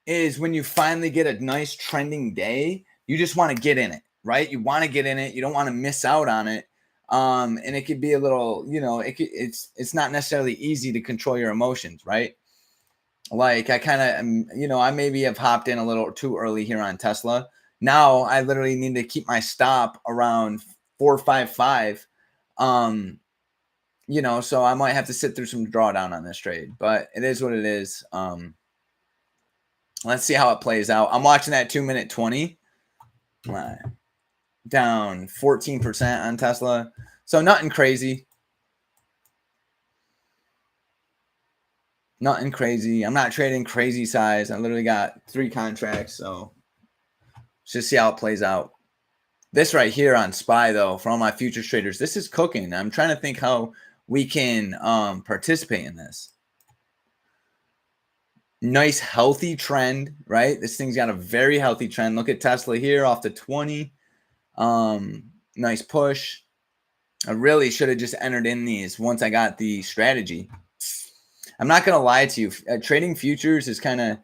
is when you finally get a nice trending day, you just want to get in it, right? You want to get in it. You don't want to miss out on it. And it could be a little, it's not necessarily easy to control your emotions, right? Like I kind of, I maybe have hopped in a little too early here on Tesla. Now I literally need to keep my stop around 455. So I might have to sit through some drawdown on this trade, but it is what it is. Let's see how it plays out. I'm watching that 2-minute 20 down 14% on Tesla. So nothing crazy. Nothing crazy. I'm not trading crazy size. I literally got 3 contracts. So let's just see how it plays out. This right here on SPY, though, for all my futures traders, this is cooking. I'm trying to think how we can participate in this. Nice, healthy trend, right? This thing's got a very healthy trend. Look at Tesla here off the 20. Nice push. I really should have just entered in these once I got the strategy. I'm not going to lie to you. Trading futures is kind of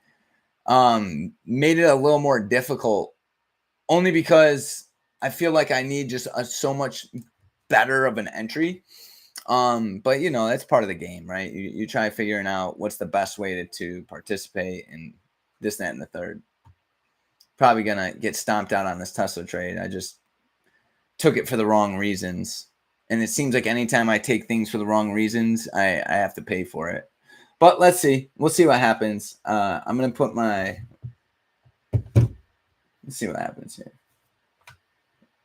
made it a little more difficult, only because I feel like I need just so much better of an entry. But you know, that's part of the game, right? You try figuring out what's the best way to participate in this, that, and the third. Probably gonna get stomped out on this Tesla trade. I just took it for the wrong reasons. And it seems like anytime I take things for the wrong reasons, I have to pay for it. But let's see. We'll see what happens. I'm gonna put my let's see what happens here.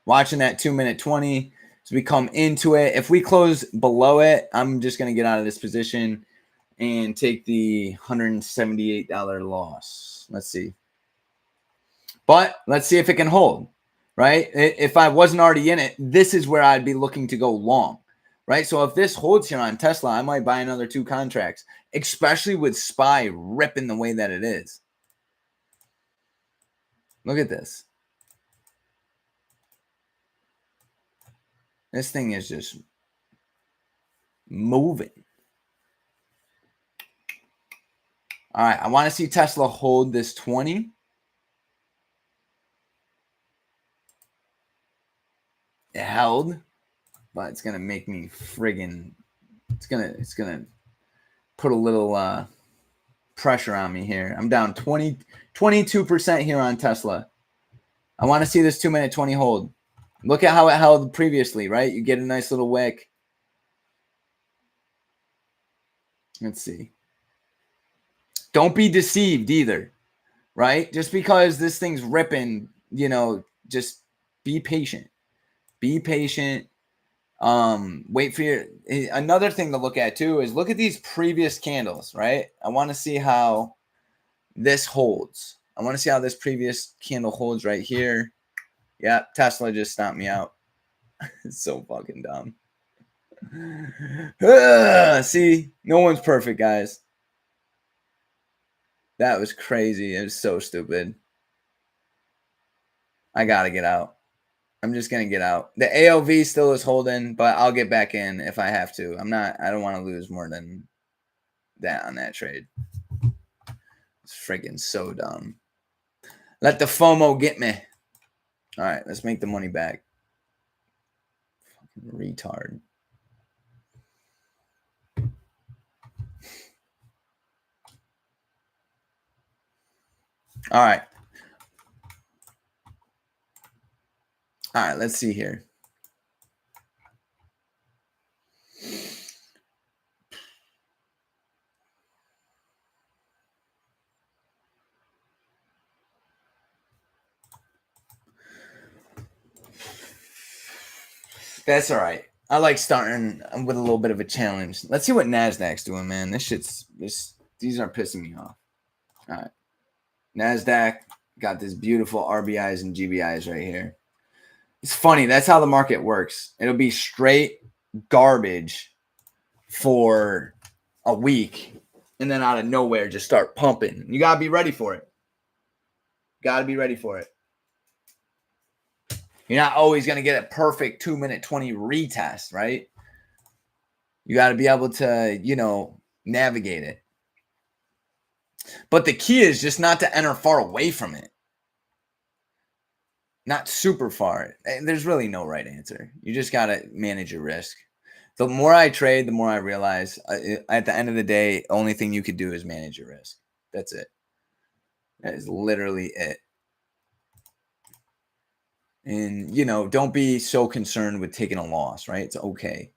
Watching that 2-minute 20. So we come into it. If we close below it, I'm just going to get out of this position and take the $178 loss. Let's see. But let's see if it can hold, right? If I wasn't already in it, this is where I'd be looking to go long, right? So if this holds here on Tesla, I might buy another 2 contracts, especially with SPY ripping the way that it is. Look at this. This thing is just moving. All right, I want to see Tesla hold this 20. It held, but it's gonna make me friggin'. It's gonna put a little pressure on me here. I'm down 22% here on Tesla. I want to see this 2-minute 20 hold. Look at how it held previously, right? You get a nice little wick. Let's see. Don't be deceived either, right? Just because this thing's ripping, you know, just be patient. Be patient. Wait for your another thing to look at too is look at these previous candles, right? I want to see how this holds. I want to see how this previous candle holds right here. Yeah, Tesla just stomped me out. It's so fucking dumb. See, no one's perfect, guys. That was crazy. It was so stupid. I gotta get out. I'm just gonna get out. The AOV still is holding, but I'll get back in if I have to. I don't want to lose more than that on that trade. It's freaking so dumb. Let the FOMO get me. All right, let's make the money back. Fucking retard. All right. All right, let's see here. That's all right. I like starting with a little bit of a challenge. Let's see what NASDAQ's doing, man. These are pissing me off. All right. NASDAQ got this beautiful RBIs and GBIs right here. It's funny. That's how the market works. It'll be straight garbage for a week, and then out of nowhere, just start pumping. You got to be ready for it. Got to be ready for it. You're not always going to get a perfect 2-minute 20 retest, right? You got to be able to, you know, navigate it. But the key is just not to enter far away from it. Not super far. There's really no right answer. You just got to manage your risk. The more I trade, the more I realize at the end of the day, the only thing you could do is manage your risk. That's it. That is literally it. And, you know, don't be so concerned with taking a loss, right? It's okay.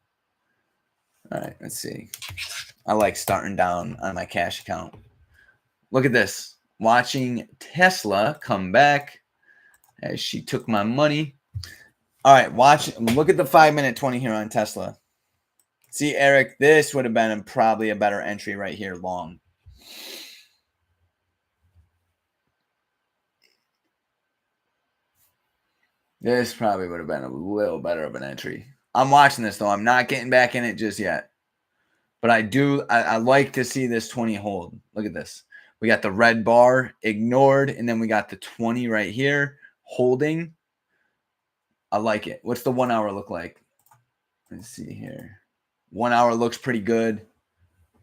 All right, let's see. I like starting down on my cash account. Look at this. Watching Tesla come back as she took my money. All right, look at the 5-minute 20 here on Tesla. See, Eric, this would have been probably a better entry right here long. This probably would have been a little better of an entry. I'm watching this though. I'm not getting back in it just yet. But I like to see this 20 hold. Look at this. We got the red bar ignored, and then we got the 20 right here holding. I like it. What's the 1 hour look like? Let's see here. 1 hour looks pretty good.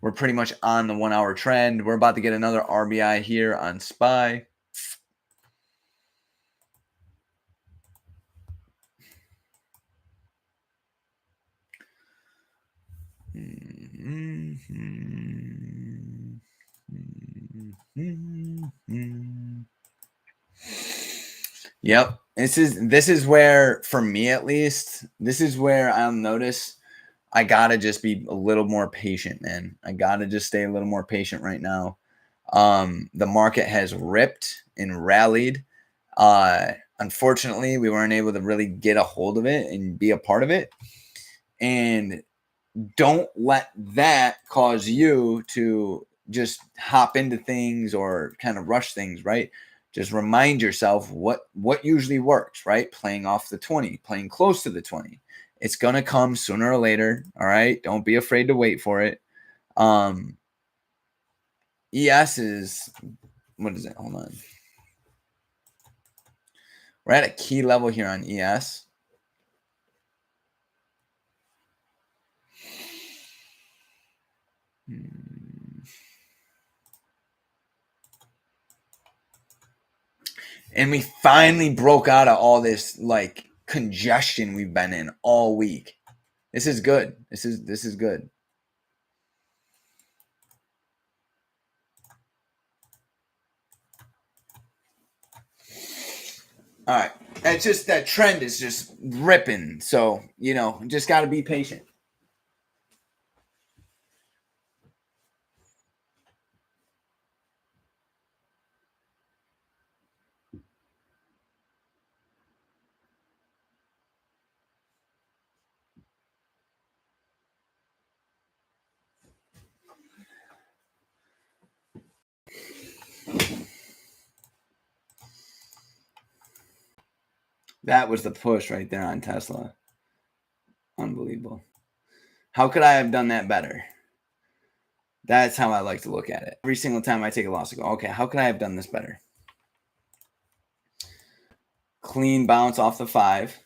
We're pretty much on the 1 hour trend. We're about to get another RBI here on SPY. Yep. This is where, for me at least, this is where I'll notice I gotta just be a little more patient, man. I gotta just stay a little more patient right now. The market has ripped and rallied. Unfortunately, we weren't able to really get a hold of it and be a part of it. And don't let that cause you to just hop into things or kind of rush things, right? Just remind yourself what usually works, right? Playing off the 20, playing close to the 20. It's going to come sooner or later, all right? Don't be afraid to wait for it. ES is, what is it? Hold on. We're at a key level here on ES. And we finally broke out of all this like congestion we've been in all week. This is good. This is good. All right. It's just that trend is just ripping. So, just got to be patient. That was the push right there on Tesla. Unbelievable. How could I have done that better? That's how I like to look at it. Every single time I take a loss, I go, okay, how could I have done this better? Clean bounce off the 5.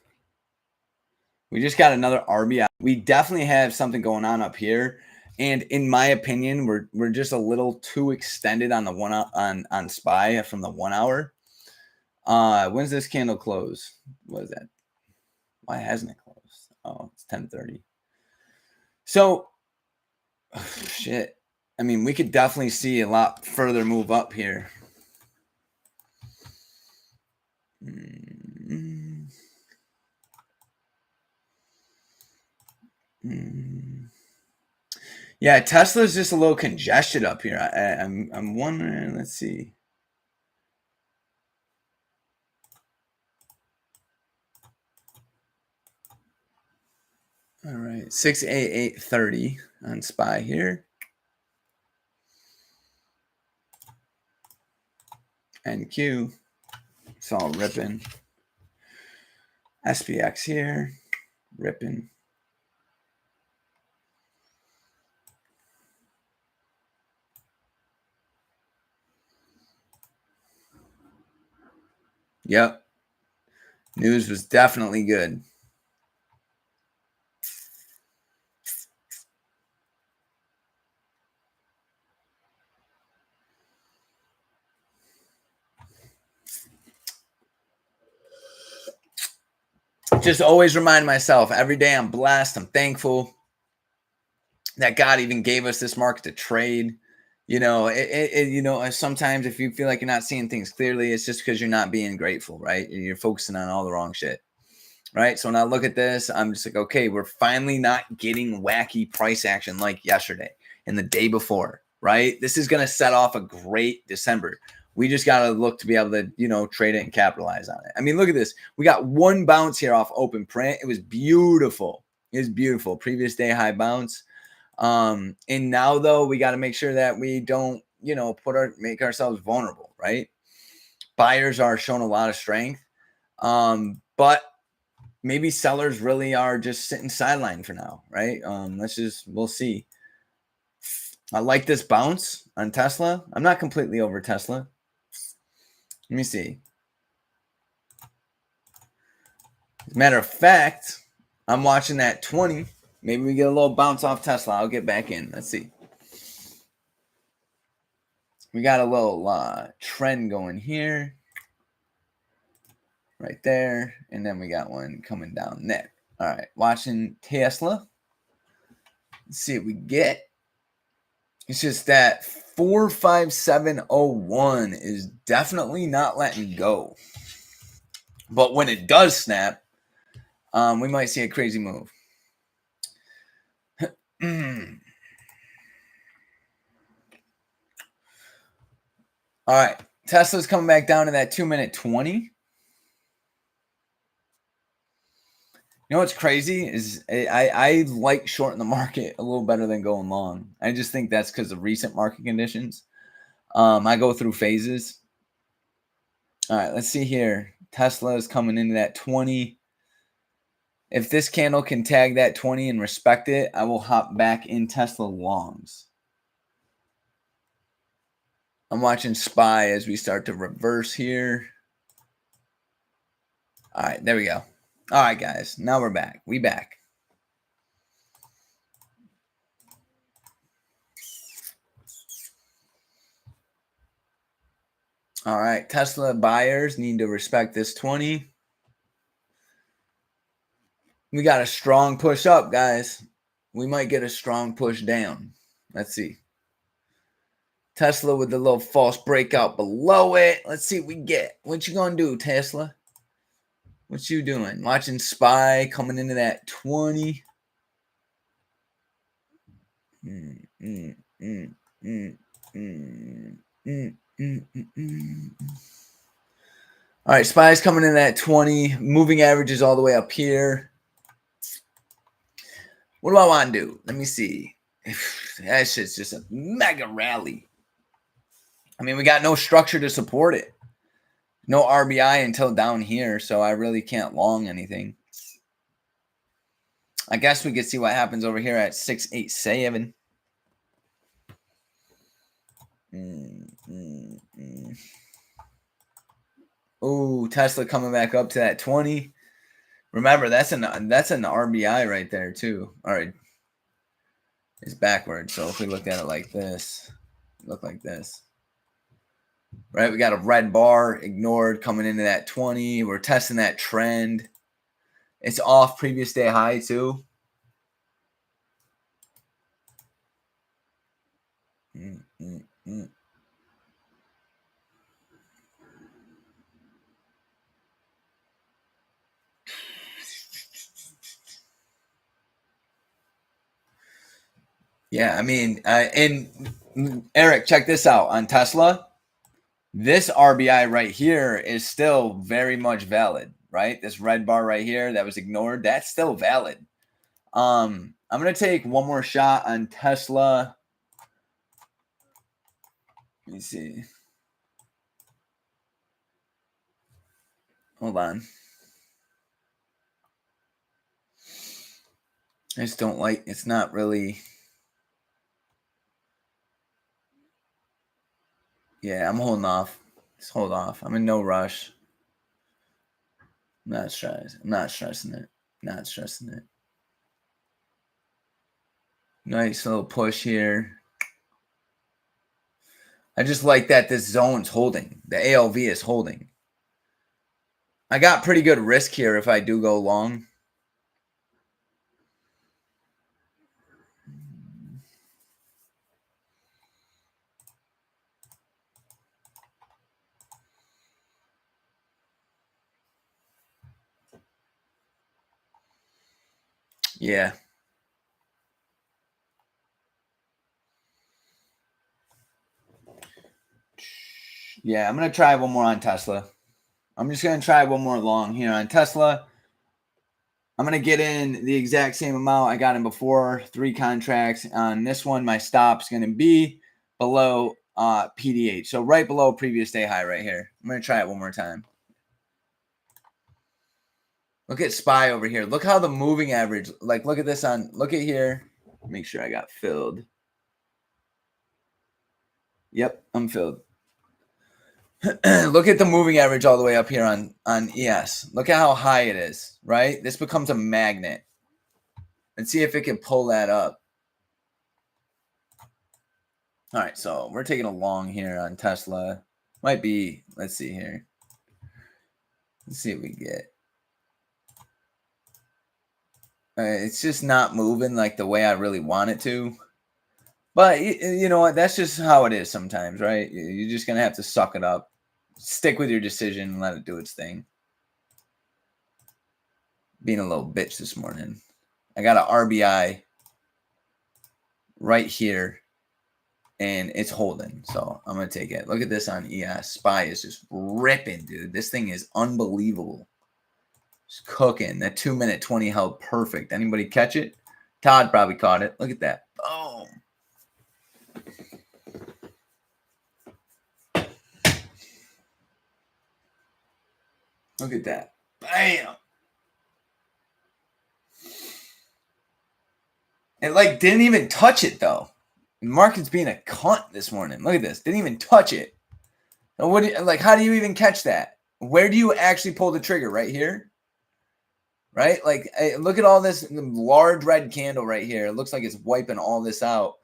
We just got another RBI. We definitely have something going on up here. And in my opinion, we're just a little too extended on the on SPY from the 1 hour. When's this candle close? What is that? Why hasn't it closed? Oh, it's 10:30. So, shit. I mean, we could definitely see a lot further move up here. Yeah, Tesla's just a little congested up here. I'm wondering. Let's see. All right, 688.30 on SPY here. NQ, it's all ripping. SPX here, ripping. Yep. News was definitely good. Just always remind myself every day I'm blessed. I'm thankful that God even gave us this market to trade. Sometimes if you feel like you're not seeing things clearly, it's just because you're not being grateful, right? You're focusing on all the wrong shit, right? So when I look at this, I'm just like, okay, we're finally not getting wacky price action like yesterday and the day before, right? This is going to set off a great December. We just got to look to be able to, trade it and capitalize on it. I mean, look at this. We got one bounce here off open print. It was beautiful. It was beautiful. Previous day high bounce. And now though, we got to make sure that we don't, make ourselves vulnerable, right? Buyers are showing a lot of strength. But maybe sellers really are just sitting sideline for now, right? We'll see. I like this bounce on Tesla. I'm not completely over Tesla. Let me see. As a matter of fact, I'm watching that 20. Maybe we get a little bounce off Tesla. I'll get back in. Let's see. We got a little trend going here. Right there. And then we got one coming down there. All right. Watching Tesla. Let's see what we get. It's just that 45701 is definitely not letting go. But when it does snap, we might see a crazy move. All right. Tesla's coming back down to that 2-minute 20. You know what's crazy is I like shorting the market a little better than going long. I just think that's because of recent market conditions. I go through phases. All right, let's see here. Tesla is coming into that 20. If this candle can tag that 20 and respect it, I will hop back in Tesla longs. I'm watching SPY as we start to reverse here. All right, there we go. All right, guys. Now we're back. We back. All right, Tesla buyers need to respect this 20. We got a strong push up, guys. We might get a strong push down. Let's see. Tesla with the little false breakout below it. Let's see what we get. What you gonna do, Tesla? What you doing? Watching SPY coming into that 20. All right, SPY's coming in at 20. Moving averages all the way up here. What do I want to do? Let me see. That shit's just a mega rally. I mean, we got no structure to support it. No RBI until down here, so I really can't long anything. I guess we could see what happens over here at 687. Oh, Tesla coming back up to that 20. Remember, that's an RBI right there too. All right, it's backwards. So if we look at it like this, look like this. Right, we got a red bar ignored coming into that 20. We're testing that trend. It's off previous day high too. Yeah, I mean, and Eric, check this out on Tesla. This RBI right here is still very much valid, right? This red bar right here that was ignored, that's still valid. I'm going to take one more shot on Tesla. Let me see. Hold on. I just don't like, it's not really. Yeah, I'm holding off. Just hold off. I'm in no rush. I'm not stressing it. Not stressing it. Nice little push here. I just like that this zone's holding. The ALV is holding. I got pretty good risk here if I do go long. Yeah. Yeah, I'm going to try one more on Tesla. I'm just going to try one more long here on Tesla. I'm going to get in the exact same amount I got in before, 3 contracts. On this one, my stop's going to be below PDH. So right below previous day high right here. I'm going to try it one more time. Look at SPY over here. Look how the moving average, like look at this on, look at here. Make sure I got filled. Yep, I'm filled. Look at the moving average all the way up here on ES. Look at how high it is, right? This becomes a magnet. Let's see if it can pull that up. All right, so we're taking a long here on Tesla. Might be, let's see here. Let's see what we get. It's just not moving like the way I really want it to. But you know what? That's just how it is sometimes, right? You're just going to have to suck it up. Stick with your decision and let it do its thing. Being a little bitch this morning. I got an RBI right here. And it's holding. So I'm going to take it. Look at this on ES. SPY is just ripping, dude. This thing is unbelievable. Just cooking. That 2-minute 20 held perfect. Anybody catch it? Todd probably caught it. Look at that. Boom. Look at that. Bam. It like didn't even touch it though. The market's being a cunt this morning. Look at this. Didn't even touch it. And what? Like, how do you even catch that? Where do you actually pull the trigger? Right here? Right? Like, look at all this large red candle right here. It looks like it's wiping all this out.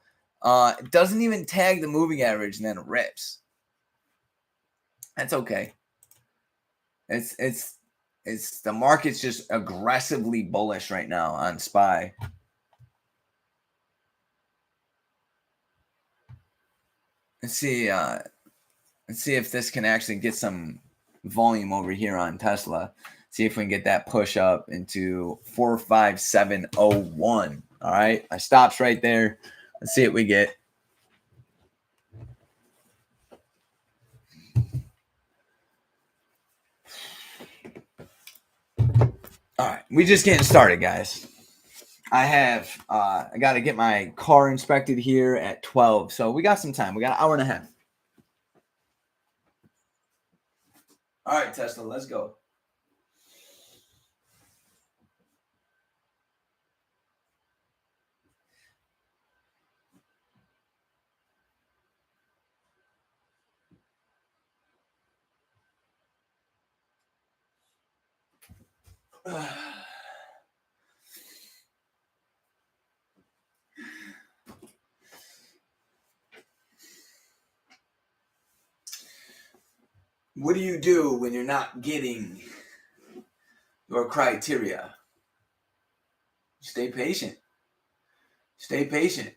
It doesn't even tag the moving average, and then it rips. That's okay. It's the market's just aggressively bullish right now on SPY. Let's see if this can actually get some volume over here on Tesla. See if we can get that push up into 45701. All right, my stop's right there. Let's see what we get. All right, we just getting started, guys. I got to get my car inspected here at 12, so we got some time. We got an hour and a half. All right, Tesla, let's go. What do you do when you're not getting your criteria? Stay patient. Stay patient.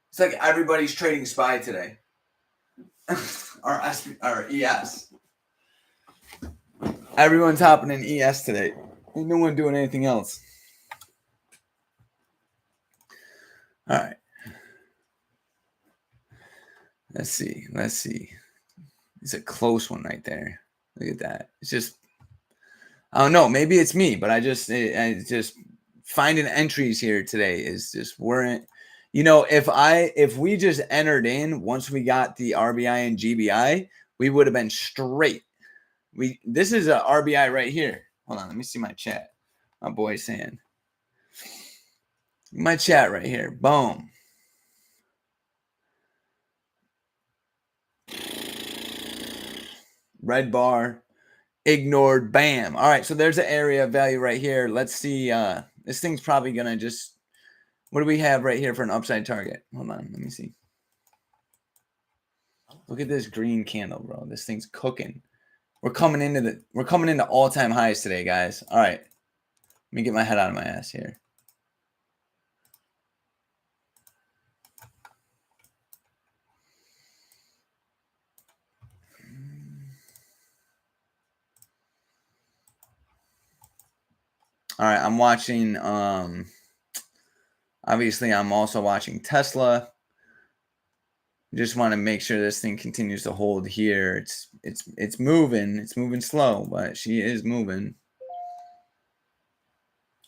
It's like everybody's trading SPY today. or ES. Everyone's hopping in ES today. Ain't no one doing anything else. All right. Let's see. It's a close one right there. Look at that. It's just, I don't know. Maybe it's me, but I just finding entries here today is just weren't. You know, if we just entered in once we got the RBI and GBI, we would have been straight. This is a RBI right here. Hold on, let me see my chat. My boy's saying my chat right here. Boom. Red bar, ignored, bam. All right, so there's an area of value right here. Let's see. This thing's probably gonna just. What do we have right here for an upside target? Hold on, let me see. Look at this green candle, bro. This thing's cooking. We're coming into all-time highs today, guys. All right. Let me get my head out of my ass here. All right, I'm watching obviously I'm also watching Tesla. Just want to make sure this thing continues to hold here. It's moving. It's moving slow, but she is moving.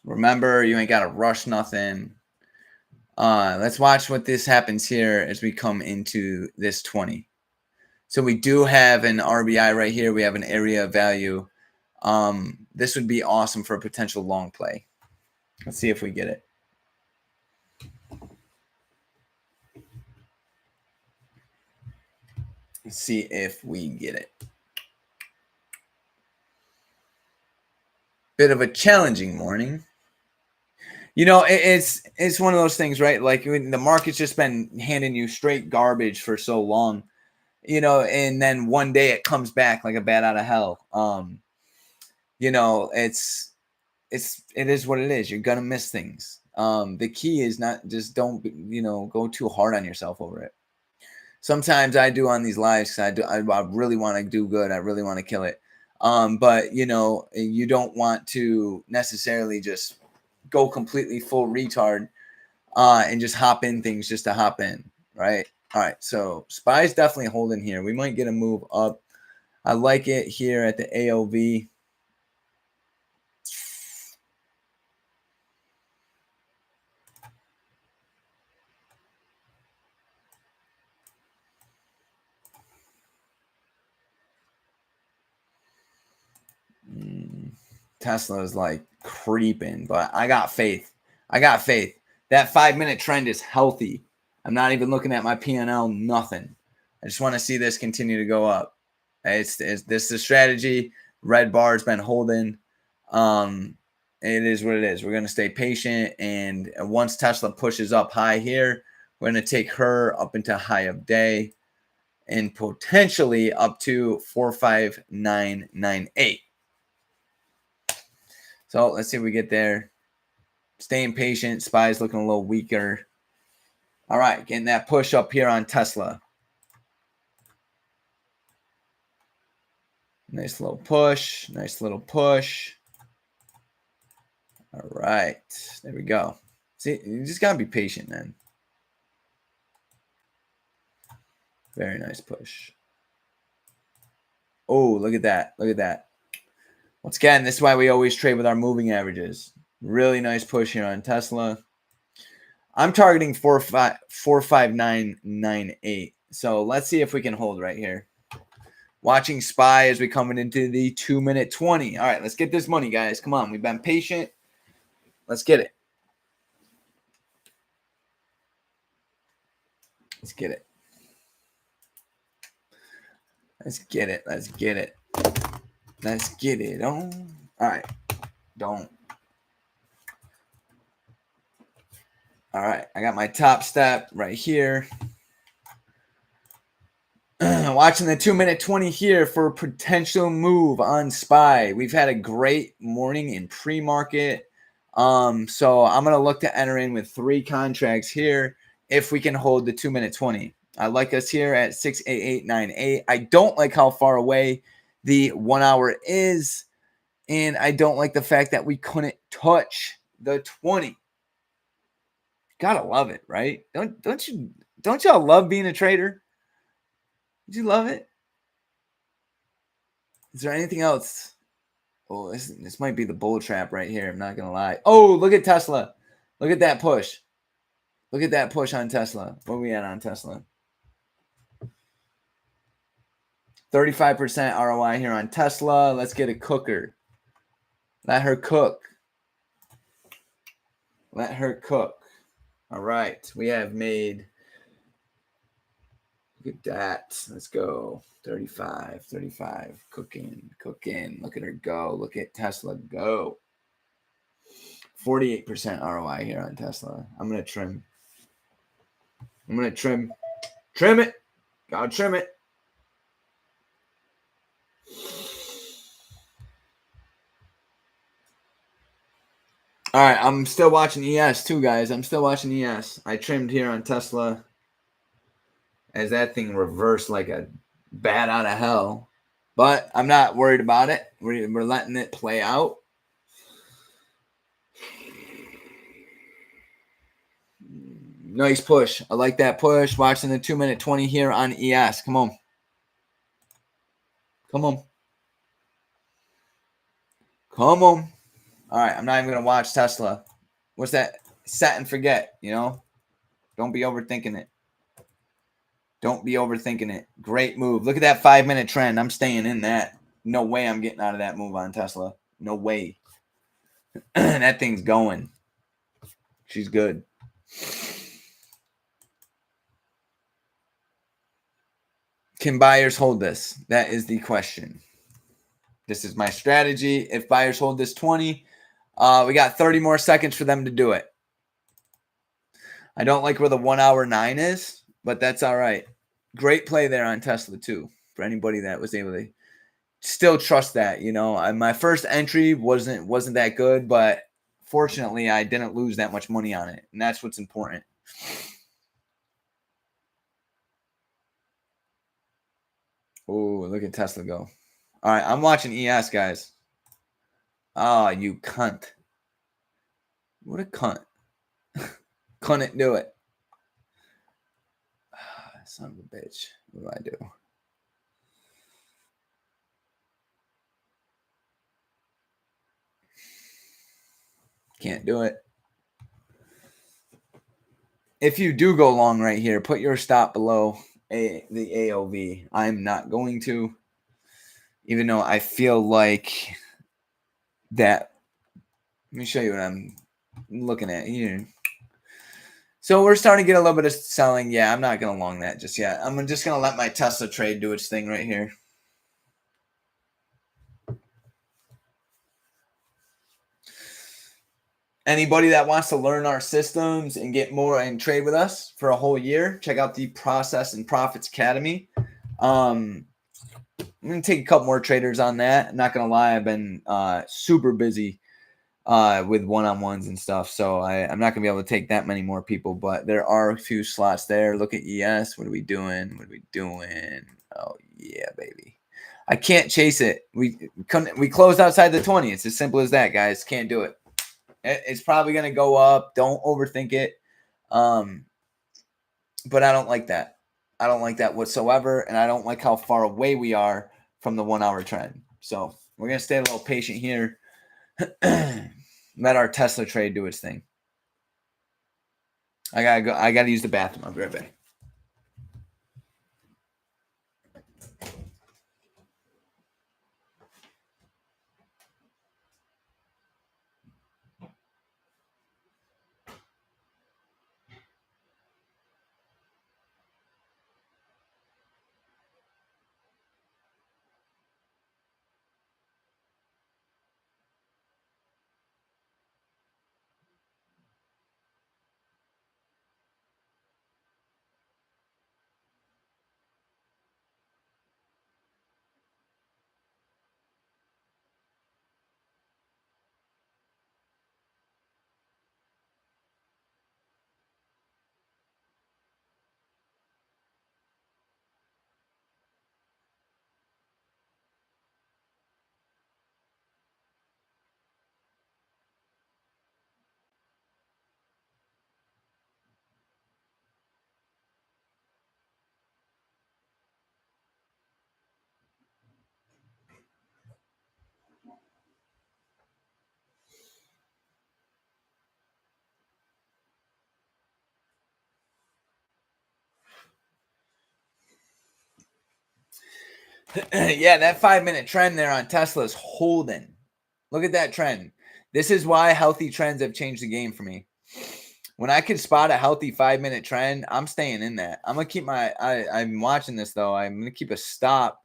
Remember, you ain't got to rush nothing. Let's watch what this happens here as we come into this 20. So we do have an RBI right here. We have an area of value. this would be awesome for a potential long play. Let's see if we get it. Let's see if we get it. Bit of a challenging morning. You know, it's one of those things, right? Like the market's just been handing you straight garbage for so long, you know, and then one day it comes back like a bat out of hell. You know, it is what it is. You're gonna miss things. The key is not just don't, you know, go too hard on yourself over it. Sometimes I do on these lives because I really want to do good. I really want to kill it. But you know, you don't want to necessarily just go completely full retard and just hop in things just to hop in, right? All right, so SPY's definitely holding here. We might get a move up. I like it here at the AOV. Tesla is like creeping, but I got faith. I got faith. That 5-minute trend is healthy. I'm not even looking at my P&L, nothing. I just want to see this continue to go up. It's this is the strategy. Red bar has been holding. It is what it is. We're going to stay patient. And once Tesla pushes up high here, we're going to take her up into high of day and potentially up to 45998. So let's see if we get there. Staying patient. SPY's looking a little weaker. All right, getting that push up here on Tesla. Nice little push. Nice little push. All right. There we go. See, you just got to be patient, man. Very nice push. Oh, look at that. Look at that. Once again, this is why we always trade with our moving averages. Really nice push here on Tesla. I'm targeting 45998. So let's see if we can hold right here. Watching SPY as we coming into the 2-minute 20. All right, let's get this money, guys. Come on, we've been patient. Let's get it. Let's get it. Let's get it. Let's get it. Let's get it on. All right. Don't. All right. I got my top step right here. Watching the 2-minute 20 here for a potential move on SPY. We've had a great morning in pre-market. So I'm going to look to enter in with 3 contracts here if we can hold the 2-minute 20. I like us here at 68898. I don't like how far away the 1 hour is, and I don't like the fact that we couldn't touch the 20. Gotta love it, right? Don't y'all love being a trader? Do you love it? Is there anything else? Oh, this might be the bull trap right here. I'm not gonna lie. Oh, look at Tesla. Look at that push. Look at that push on Tesla. Where are we at on Tesla? 35% ROI here on Tesla. Let's get a cooker. Let her cook. Let her cook. All right. We have made. Look at that. Let's go. 35. Cooking. Look at her go. Look at Tesla go. 48% ROI here on Tesla. I'm going to trim. Trim it. Gotta trim it. All right, I'm still watching ES too, guys. I'm still watching ES. I trimmed here on Tesla as that thing reversed like a bat out of hell. But I'm not worried about it. We're letting it play out. Nice push. I like that push. Watching the 2-minute 20 here on ES. Come on. Come on. Come on. All right, I'm not even going to watch Tesla. What's that? Set and forget, you know? Don't be overthinking it. Don't be overthinking it. Great move. Look at that 5-minute trend. I'm staying in that. No way I'm getting out of that move on Tesla. No way. That thing's going. She's good. Can buyers hold this? That is the question. This is my strategy. If buyers hold this 20, we got 30 more seconds for them to do it. I don't like where the 1 hour 9 is, but that's all right. Great play there on Tesla too. For anybody that was able to still trust that, you know, my first entry wasn't that good, but fortunately I didn't lose that much money on it, and that's what's important. Oh, look at Tesla go. All right, I'm watching ES, guys. Oh, you cunt. What a cunt. Couldn't do it. Son of a bitch. What do I do? Can't do it. If you do go long right here, put your stop below the AOV. I'm not going to, even though I feel like that. Let me show you what I'm looking at here. So we're starting to get a little bit of selling. Yeah, I'm not going to long that just yet. I'm just going to let my Tesla trade do its thing right here. Anybody that wants to learn our systems and get more and trade with us for a whole year, check out the Process and Profits Academy. I'm going to take a couple more traders on that. I'm not going to lie. I've been super busy with one-on-ones and stuff. So I'm not going to be able to take that many more people, but there are a few slots there. Look at ES. What are we doing? What are we doing? Oh, yeah, baby. I can't chase it. We closed outside the 20. It's as simple as that, guys. Can't do it. It's probably going to go up. Don't overthink it. But I don't like that. I don't like that whatsoever. And I don't like how far away we are from the 1 hour trend. So we're going to stay a little patient here. Let our Tesla trade do its thing. I gotta go. I gotta use the bathroom. I'll be right back. Yeah, that 5-minute trend there on Tesla is holding. Look at that trend. This is why healthy trends have changed the game for me. When I can spot a healthy 5-minute trend, I'm staying in that. I'm gonna keep I'm watching this though. I'm gonna keep a stop.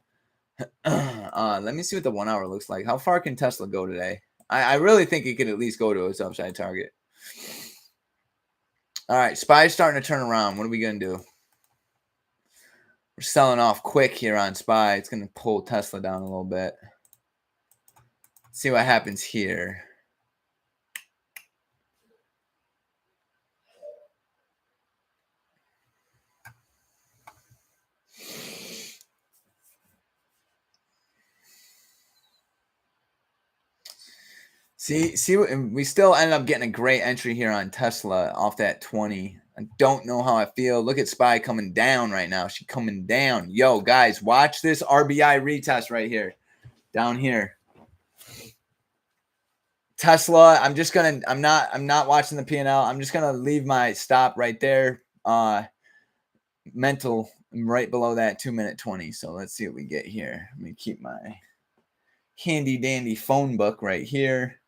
Let me see what the 1 hour looks like. How far can Tesla go today? I really think it could at least go to its upside target. All right, SPY's starting to turn around. What are we gonna do? We're selling off quick here on SPY. It's going to pull Tesla down a little bit. Let's see what happens here. See, we still ended up getting a great entry here on Tesla off that 20. I don't know how I feel. Look at SPY coming down right now. She's coming down. Yo, guys, watch this RBI retest right here. Down here. Tesla, I'm not watching the P&L. I'm just gonna leave my stop right there. Mental right below that 2-minute 20. So let's see what we get here. Let me keep my handy dandy phone book right here.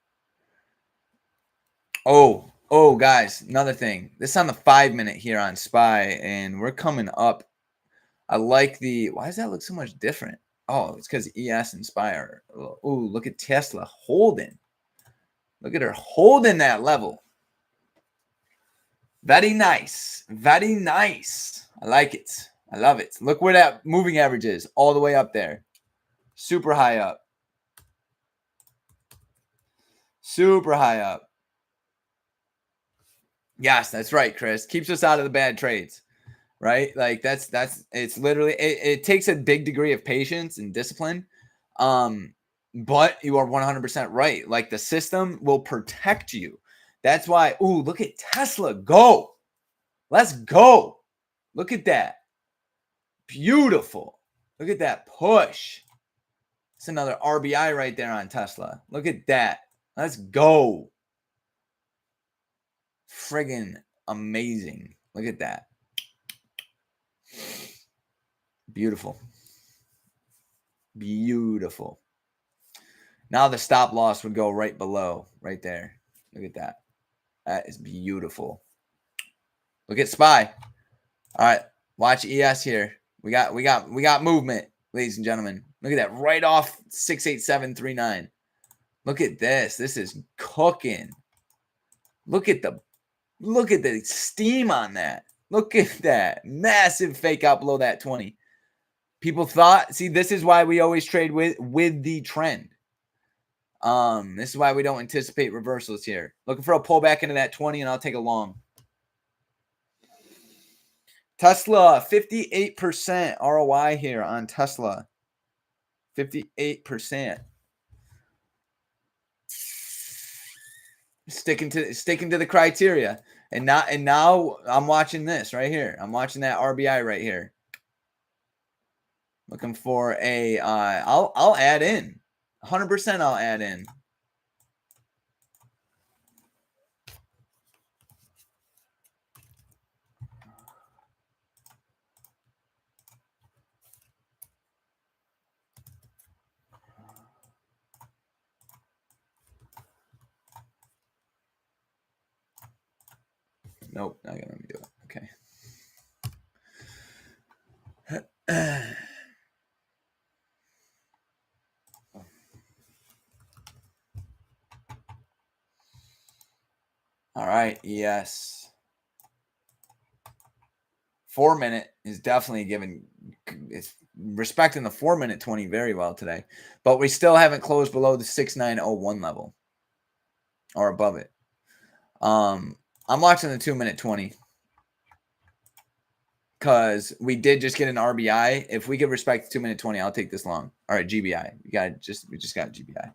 Oh, guys, another thing. This is on the 5-minute here on SPY, and we're coming up. I like the. Why does that look so much different? Oh, it's because ES and SPY are. Oh, look at Tesla holding. Look at her holding that level. Very nice. Very nice. I like it. I love it. Look where that moving average is. All the way up there. Super high up. Super high up. Yes, that's right, Chris. Keeps us out of the bad trades, right? Like that's it's literally it takes a big degree of patience and discipline. But you are 100% right. Like the system will protect you. That's why, ooh, look at Tesla go. Let's go. Look at that. Beautiful. Look at that push. It's another RBI right there on Tesla. Look at that. Let's go. Friggin' amazing. Look at that. Beautiful. Beautiful. Now the stop loss would go right below, right there. Look at that. That is beautiful. Look at SPY. All right, watch ES here. We got movement, ladies and gentlemen. Look at that, right off 68739. Look at this. This is cooking. Look at the steam on that. Look at that massive fake out below that 20. People thought, see, this is why we always trade with the trend. This is why we don't anticipate reversals here. Looking for a pullback into that 20, and I'll take a long. Tesla, 58% ROI here on Tesla. 58%. Sticking to the criteria. And now I'm watching this right here. I'm watching that RBI right here. Looking for a I'll add in. 100% I'll add in. Nope, not gonna let me do it. Okay. All right, yes. 4-minute is definitely giving, it's respecting the 4-minute 20 very well today, but we still haven't closed below the 6901 level or above it. I'm watching the 2-minute 20 because we did just get an RBI. If we could respect the 2-minute 20, I'll take this long. All right, GBI. We just got GBI.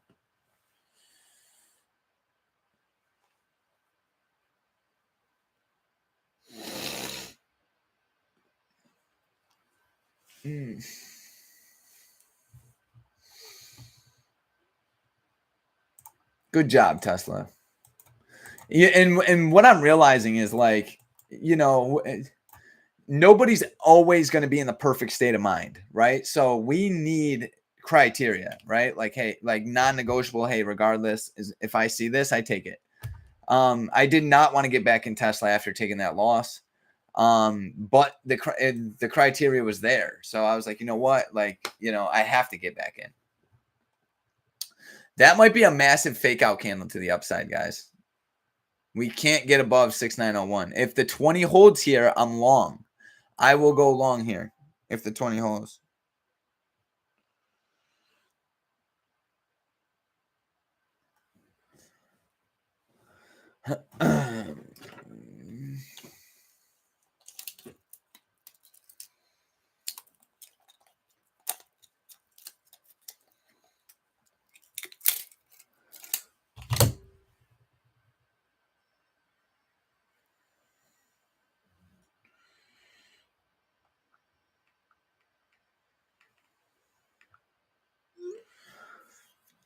Good job, Tesla. Yeah, and what I'm realizing is, like, nobody's always going to be in the perfect state of mind, right? So we need criteria, right? Like, hey, like non-negotiable. Hey, regardless, if I see this, I take it. I did not want to get back in Tesla after taking that loss. But the criteria was there. So I was like, you know what? Like, I have to get back in. That might be a massive fake out candle to the upside, guys. We can't get above 6901. If the 20 holds here, I'm long. I will go long here if the 20 holds.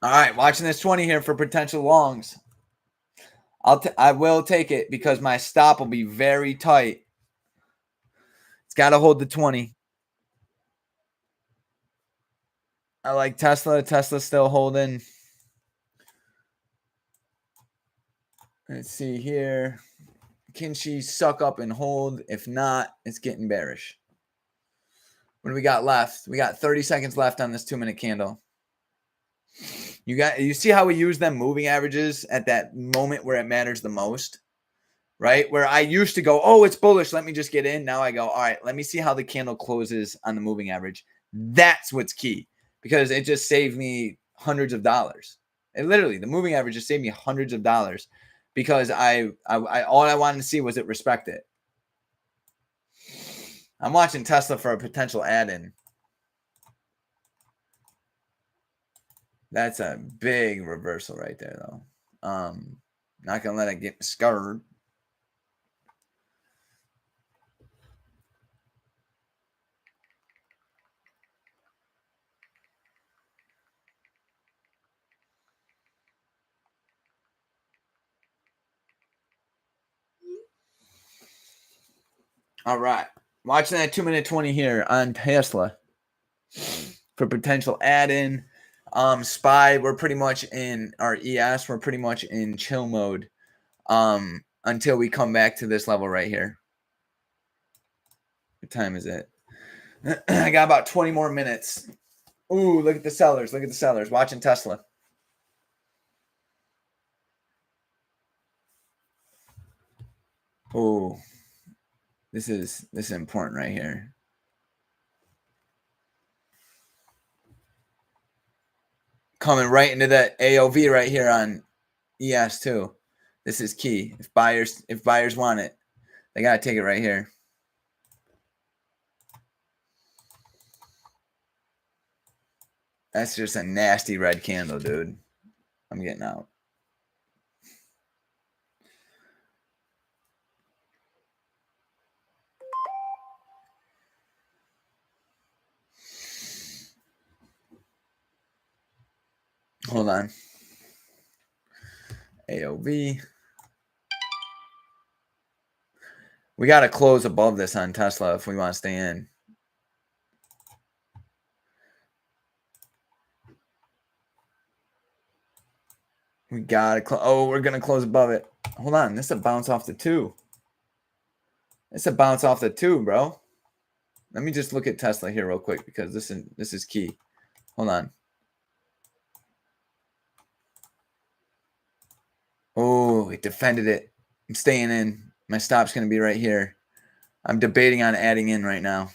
All right, watching this 20 here for potential longs. I will take it because my stop will be very tight. It's got to hold the 20. I like Tesla. Tesla's still holding. Let's see here. Can she suck up and hold? If not, it's getting bearish. What do we got left? We got 30 seconds left on this 2-minute candle. You see how we use them moving averages at that moment where it matters the most, right? Where I used to go, oh, it's bullish, let me just get in. Now I go, all right, let me see how the candle closes on the moving average. That's what's key, because it just saved me hundreds of dollars. It literally, the moving average just saved me hundreds of dollars, because I all I wanted to see was it respect it. I'm watching Tesla for a potential add-in. That's a big reversal right there, though. Not gonna let it get scared. All right, watching that 2-minute 20 here on Tesla for potential add-in. SPY, we're pretty much in our ES. We're pretty much in chill mode until we come back to this level right here. What time is it? I got about 20 more minutes. Ooh, look at the sellers. Look at the sellers watching Tesla. Ooh, this is important right here. Coming right into that AOV right here on ES too. This is key. If buyers want it, they gotta take it right here. That's just a nasty red candle, dude. I'm getting out. Hold on. AOV. We got to close above this on Tesla if we want to stay in. We got to close. Oh, we're going to close above it. Hold on. This is a bounce off the 2. It's a bounce off the 2, bro. Let me just look at Tesla here real quick, because this is key. Hold on. Oh, it defended it. I'm staying in. My stop's going to be right here. I'm debating on adding in right now.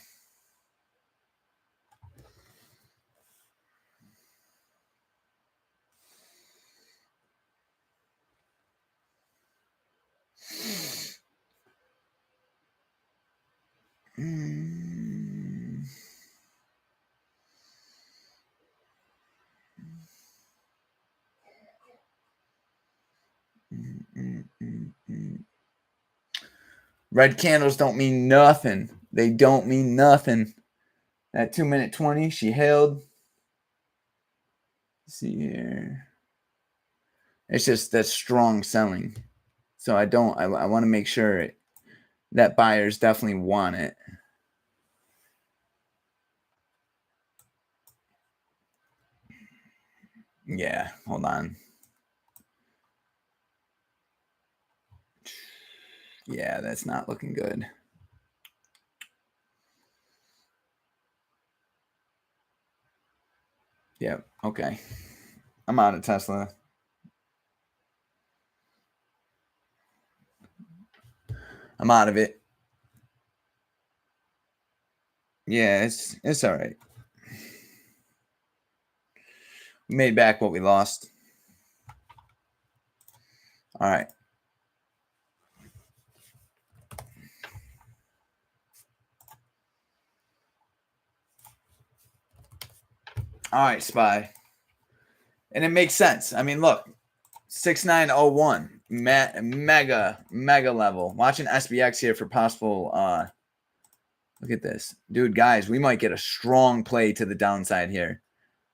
Red candles don't mean nothing. They don't mean nothing. That 2-minute 20, she held. Let's see here. It's just that strong selling. So I want to make sure that buyers definitely want it. Yeah, hold on. Yeah, that's not looking good. Yep, okay. I'm out of Tesla. I'm out of it. Yeah, it's all right. We made back what we lost. All right. All right, SPY. And it makes sense. I mean, look, 6901, mega level. Watching SBX here for possible. Look at this, dude, guys. We might get a strong play to the downside here.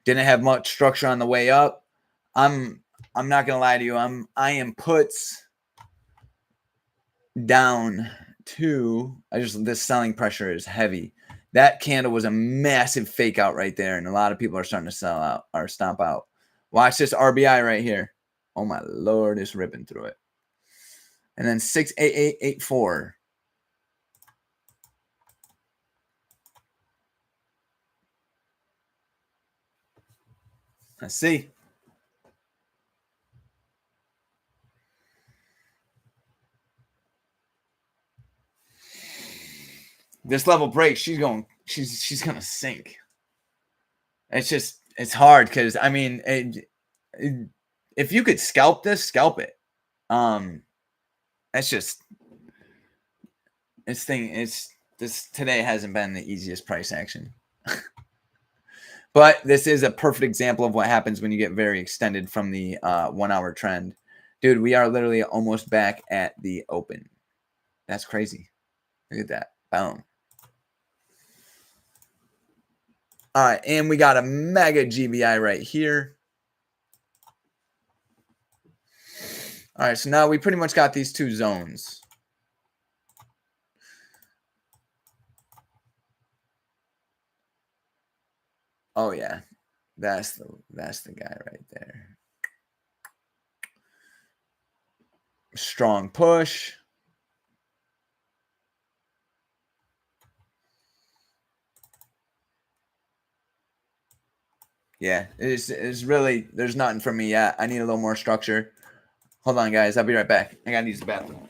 Didn't have much structure on the way up. I'm not gonna lie to you. I am puts down to. This selling pressure is heavy. That candle was a massive fake out right there, and a lot of people are starting to sell out or stomp out. Watch this RBI right here. Oh my Lord, it's ripping through it. And then 68884. Let's see. This level break, she's gonna sink. It's hard because I mean, if you could scalp this, scalp it. That's just this today hasn't been the easiest price action. But this is a perfect example of what happens when you get very extended from the 1 hour trend. Dude, we are literally almost back at the open. That's crazy. Look at that. Boom. All right, and we got a mega GBI right here. All right, so now we pretty much got these two zones. Oh yeah, that's the guy right there. Strong push. Yeah, it's really, there's nothing for me yet. I need a little more structure. Hold on, guys. I'll be right back. I gotta use the bathroom.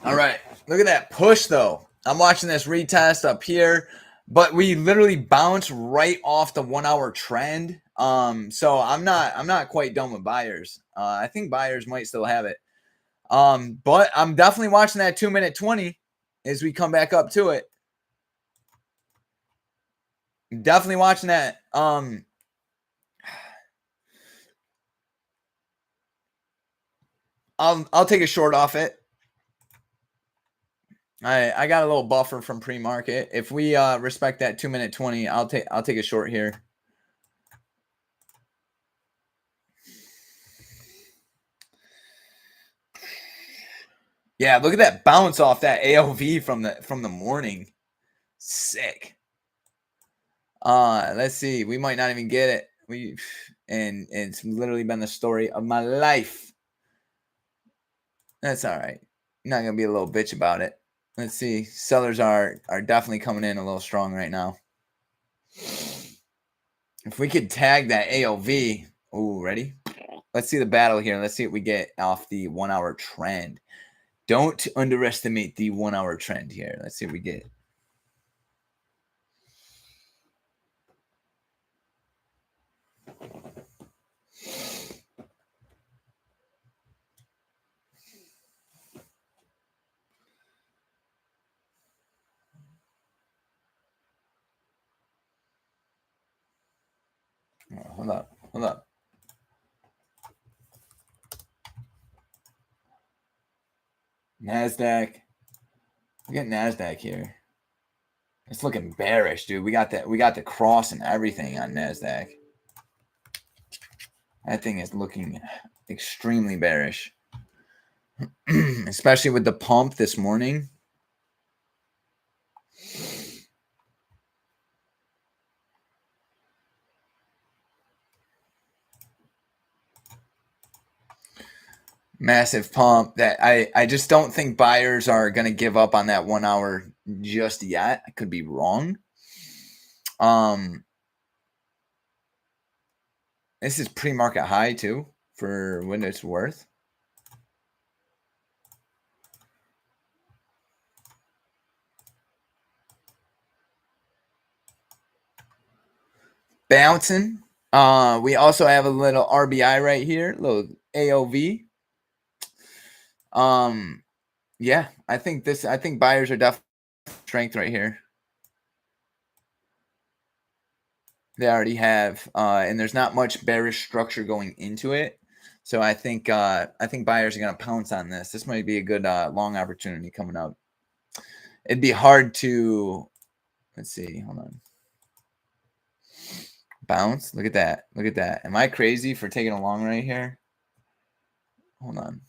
All right, look at that push though. I'm watching this retest up here, but we literally bounced right off the 1 hour trend. So I'm not quite done with buyers. I think buyers might still have it. But I'm definitely watching that 2-minute 20 as we come back up to it. Definitely watching that. I'll take a short off it. I got a little buffer from pre-market. If we respect that 2-minute 20, I'll take a short here. Yeah, look at that bounce off that AOV from the morning. Sick. Let's see. We might not even get it. And it's literally been the story of my life. That's all right. I'm not gonna be a little bitch about it. Let's see. Sellers are definitely coming in a little strong right now. If we could tag that AOV. Ooh, ready? Let's see the battle here. Let's see what we get off the 1 hour trend. Don't underestimate the 1 hour trend here. Let's see what we get. Oh, hold up. Hold up. NASDAQ. We got NASDAQ here. It's looking bearish, dude. We got the cross and everything on NASDAQ. That thing is looking extremely bearish. Especially with the pump this morning. Massive pump that I just don't think buyers are going to give up on that 1 hour just yet. I could be wrong. This is pre-market high too for what it's worth. Bouncing. We also have a little RBI right here, little AOV. Yeah, I think buyers are definitely strength right here. They already have, and there's not much bearish structure going into it. So I think buyers are going to pounce on this. This might be a good long opportunity coming up. It'd be hard to, let's see, hold on. Bounce. Look at that. Look at that. Am I crazy for taking a long right here? Hold on.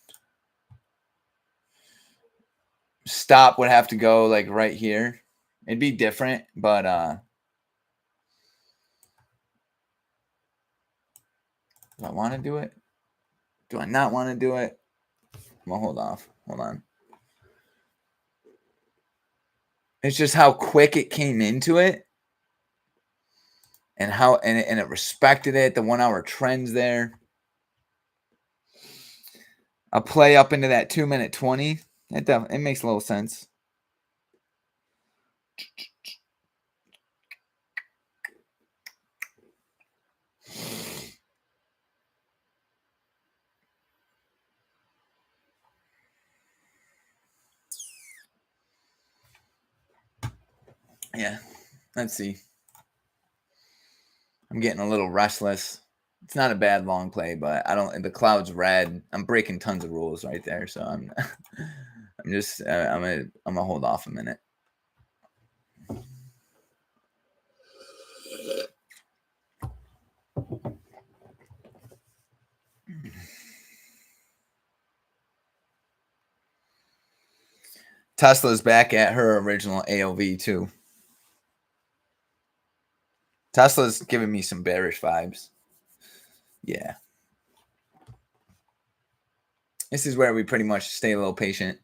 Stop would have to go like right here. It'd be different, but do I want to do it? Do I not want to do it? I'm gonna hold off. Hold on. It's just how quick it came into it. And how and it respected it. The 1 hour trends there. A play up into that 2-minute 20. It makes a little sense. Yeah. Let's see. I'm getting a little restless. It's not a bad long play, but I don't. The cloud's red. I'm breaking tons of rules right there, so I'm. I'm just. I'm gonna hold off a minute. Tesla's back at her original AOV too. Tesla's giving me some bearish vibes. Yeah. This is where we pretty much stay a little patient.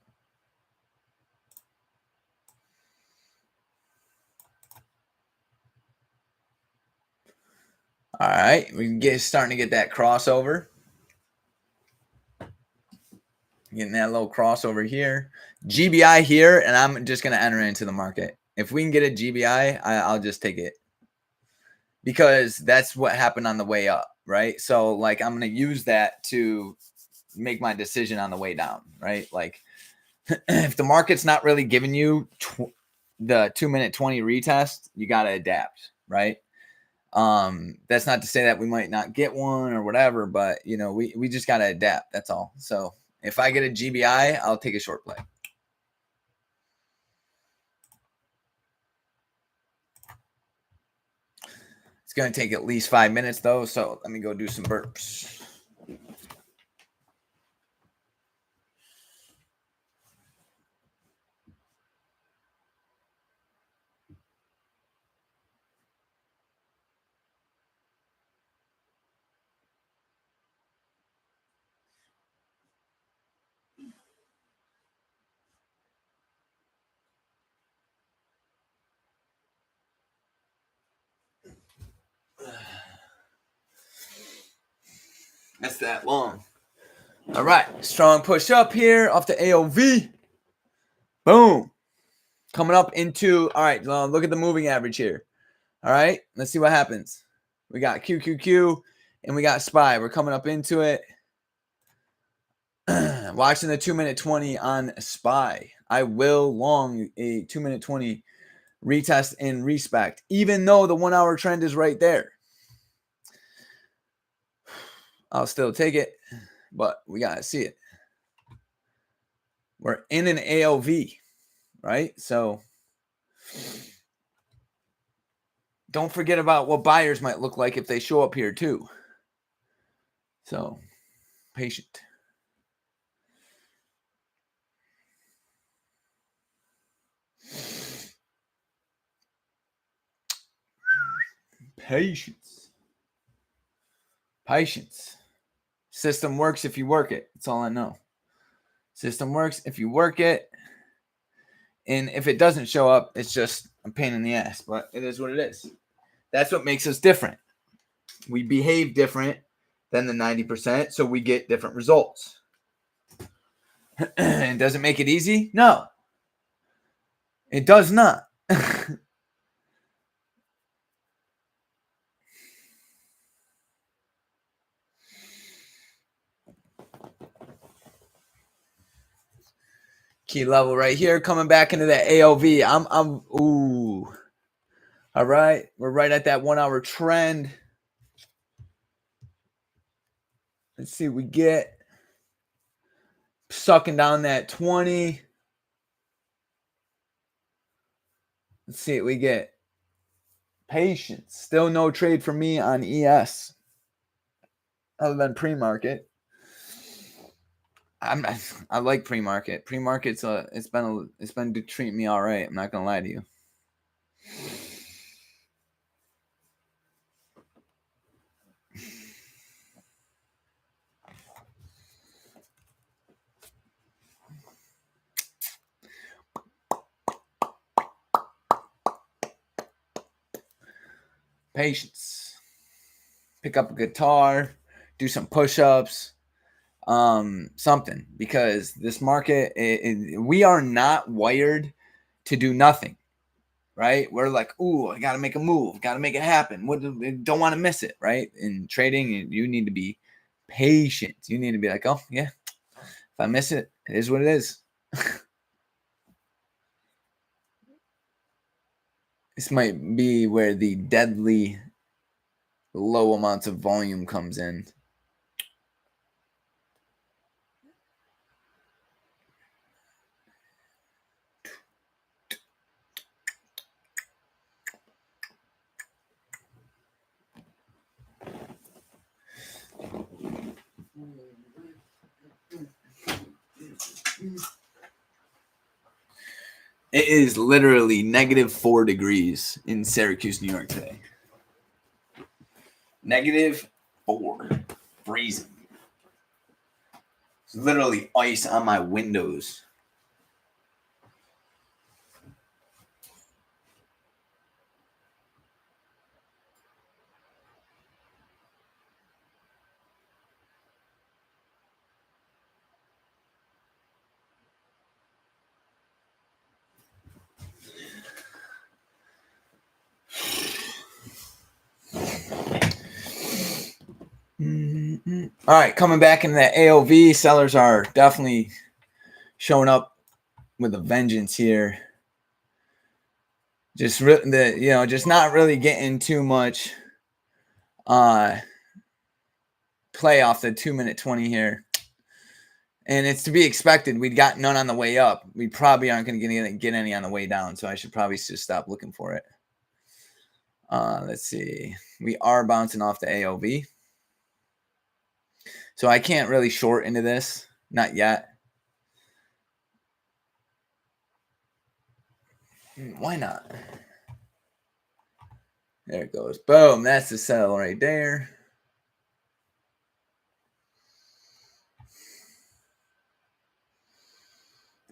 All right, we starting to get that crossover. Getting that little crossover here. GBI here, and I'm just going to enter into the market. If we can get a GBI, I'll just take it. Because that's what happened on the way up, right? So, like, I'm going to use that to make my decision on the way down, right? Like, if the market's not really giving you the 2-minute 20 retest, you got to adapt, right? That's not to say that we might not get one or whatever, but, you know, we just got to adapt. That's all. So, if I get a GBI, I'll take a short play. It's going to take at least 5 minutes, though, so let me go do some burps. That's that long. All right. Strong push up here off the AOV. Boom. Coming up into, all right, look at the moving average here. All right. Let's see what happens. We got QQQ and we got SPY. We're coming up into it. Watching the 2-minute 20 on SPY. I will long a 2-minute 20 retest and respect, even though the 1 hour trend is right there. I'll still take it, but we got to see it. We're in an AOV, right? So don't forget about what buyers might look like if they show up here too. So patient. Patience. Patience. System works if you work it. That's all I know. System works if you work it. And if it doesn't show up, it's just a pain in the ass. But it is what it is. That's what makes us different. We behave different than the 90%, so we get different results. And does it make it easy? No. It does not. Key level right here, coming back into that AOV. Ooh. All right. We're right at that 1 hour trend. Let's see what we get. Sucking down that 20. Let's see what we get. Patience. Still no trade for me on ES. Other than pre-market. I like pre-market. Pre-market's it's been treating me all right. I'm not gonna lie to you. Patience. Pick up a guitar, do some push-ups, something, because this market, we are not wired to do nothing, right? We're like, ooh, I gotta make a move, gotta make it happen. Don't want to miss it, right? In trading, you need to be patient. You need to be like, oh yeah, if I miss it, it is what it is. This might be where the deadly low amounts of volume comes in. It is literally -4 degrees in Syracuse, New York today. -4. Freezing. It's literally ice on my windows. All right, coming back into that AOV, sellers are definitely showing up with a vengeance here. Just just not really getting too much play off the 2-minute 20 here. And it's to be expected. We'd got none on the way up. We probably aren't going to get any on the way down, so I should probably just stop looking for it. Let's see. We are bouncing off the AOV. So I can't really short into this. Not yet. Why not? There it goes. Boom. That's the sell right there.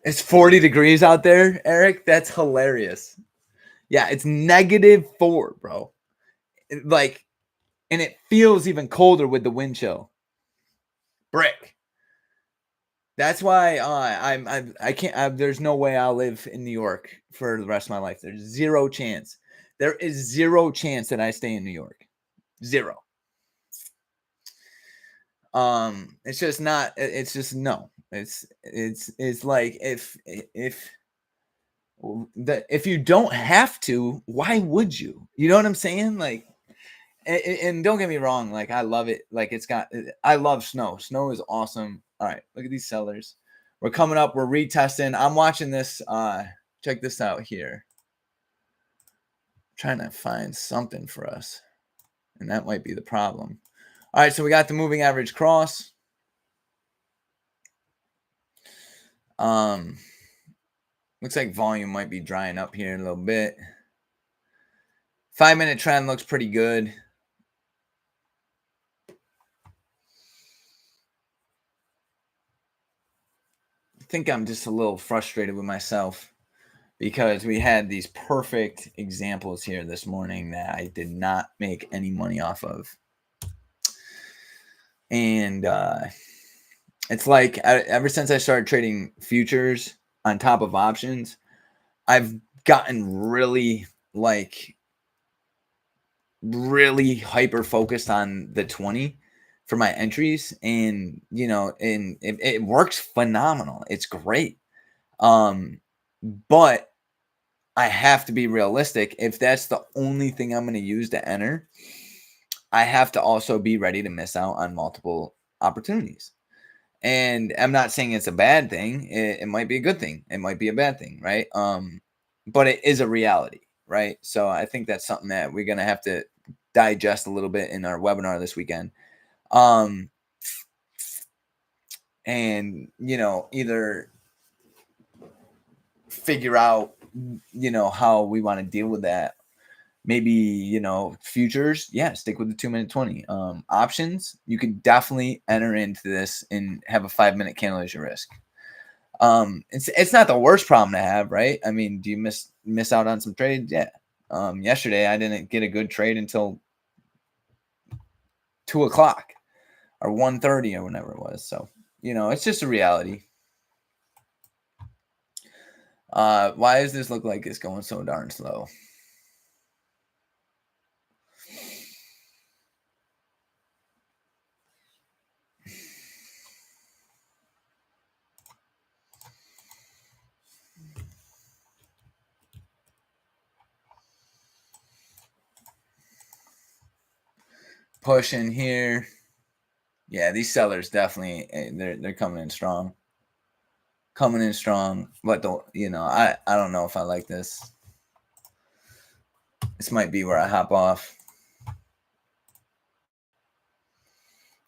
It's 40 degrees out there, Eric. That's hilarious. Yeah, it's -4, bro. And it feels even colder with the wind chill. Brick. That's why I can't. There's no way I'll live in New York for the rest of my life. There's zero chance. There is zero chance that I stay in New York. Zero. It's just not. It's just no. It's like if you don't have to, why would you? You know what I'm saying? Like, and don't get me wrong. Like, I love it. Like, I love snow. Snow is awesome. All right, look at these sellers. We're coming up. We're retesting. I'm watching this. Check this out here. I'm trying to find something for us, and that might be the problem. All right, so we got the moving average cross. Looks like volume might be drying up here a little bit. 5-minute trend looks pretty good. I think I'm just a little frustrated with myself because we had these perfect examples here this morning that I did not make any money off of. And it's like ever since I started trading futures on top of options, I've gotten really hyper focused on the 20 for my entries, and it works phenomenal. It's great. But I have to be realistic. If that's the only thing I'm going to use to enter, I have to also be ready to miss out on multiple opportunities. And I'm not saying it's a bad thing. It might be a good thing. It might be a bad thing, right? But it is a reality, right? So I think that's something that we're going to have to digest a little bit in our webinar this weekend. And, either figure out, how we want to deal with that. Maybe, futures, stick with the 2-minute 20. Options, you could definitely enter into this and have a 5-minute candle as your risk. It's not the worst problem to have, right? I mean, do you miss out on some trades? Yeah. Yesterday I didn't get a good trade until 2:00 or 1:30 or whenever it was. So, it's just a reality. Why does this look like it's going so darn slow? Push in here. Yeah, these sellers definitely they're coming in strong. But I don't know if I like this. This might be where I hop off.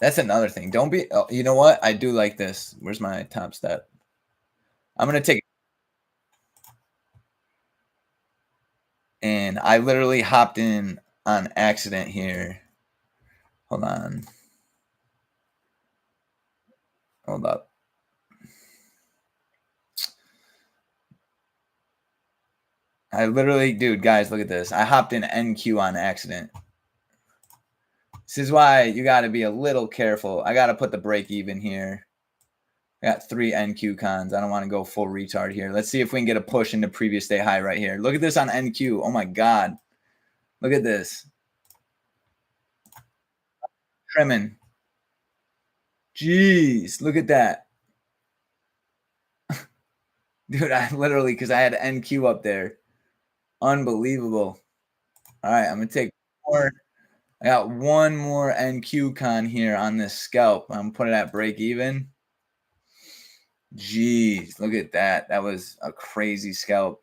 That's another thing. Don't be. Oh, you know what? I do like this. Where's my top step? I'm gonna take. And I literally hopped in on accident here. Hold on. Hold up. I literally, dude, guys, look at this. I hopped in NQ on accident. This is why you got to be a little careful. I got to put the break even here. I got 3 NQ cons. I don't want to go full retard here. Let's see if we can get a push into previous day high right here. Look at this on NQ. Oh my God. Look at this. Trimming. Jeez, look at that. Dude, I literally, because I had NQ up there. Unbelievable. All right, I'm going to take more. I got one more NQ con here on this scalp. I'm putting it at break even. Jeez, look at that. That was a crazy scalp.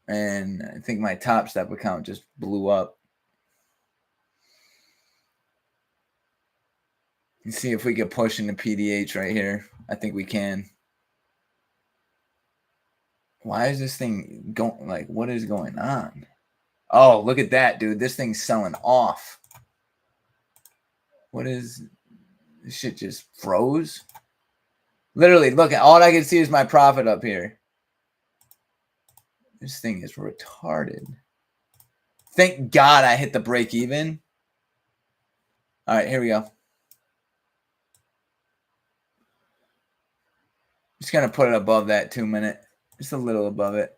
And I think my Top Step account just blew up. Let's see if we can push into PDH right here. I think we can. Why is this thing going? Like, what is going on? Oh, look at that, dude. This thing's selling off. What is this shit? Just froze. Literally, look, all I can see is my profit up here. This thing is retarded. Thank God I hit the break even. All right, here we go. Just going to put it above that 2 minute, just a little above it.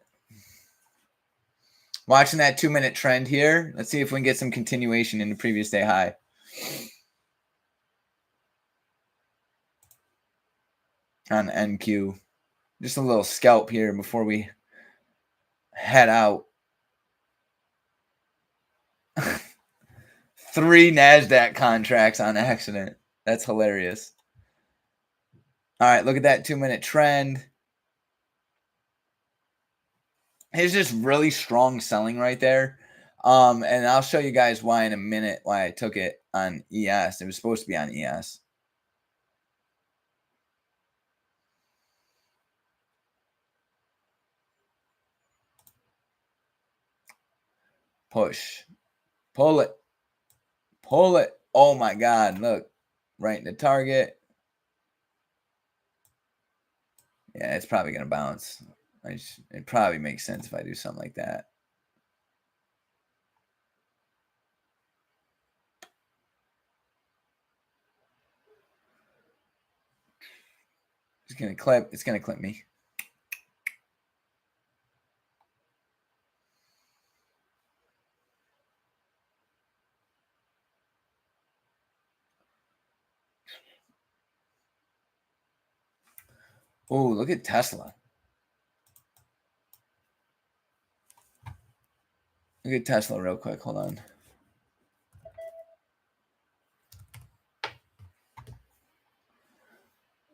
Watching that 2 minute trend here. Let's see if we can get some continuation in the previous day high. On NQ. Just a little scalp here before we head out. 3 NASDAQ contracts on accident. That's hilarious. All right, look at that 2 minute trend. It's just really strong selling right there. And I'll show you guys why in a minute, why I took it on ES. It was supposed to be on ES. Push. Pull it. Pull it. Oh my God. Look. Right in the target. Yeah, it's probably going to bounce. It probably makes sense if I do something like that. It's going to clip. It's going to clip me. Oh, look at Tesla. Look at Tesla real quick. Hold on.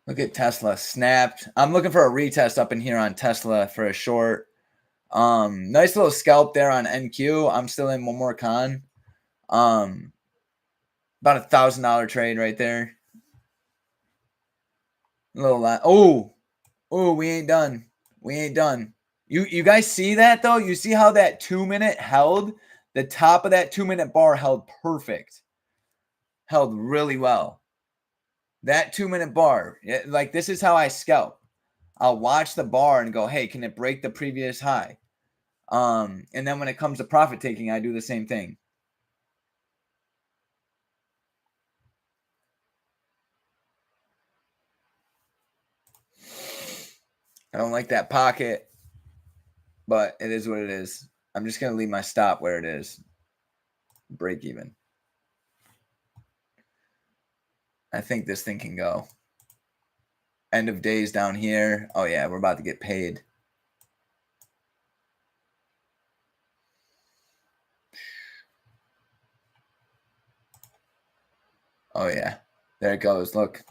Look at Tesla snapped. I'm looking for a retest up in here on Tesla for a short. Nice little scalp there on NQ. I'm still in one more con. About $1,000 trade right there. A little lot. Oh, we ain't done. We ain't done. You guys see that though? You see how that 2 minute held? The top of that 2 minute bar held perfect. Held really well. That 2 minute bar, like this is how I scalp. I'll watch the bar and go, hey, can it break the previous high? And then when it comes to profit taking, I do the same thing. I don't like that pocket, but it is what it is. I'm just going to leave my stop where it is. Break even. I think this thing can go. End of days down here. Oh, yeah, we're about to get paid. Oh, yeah. There it goes. Look.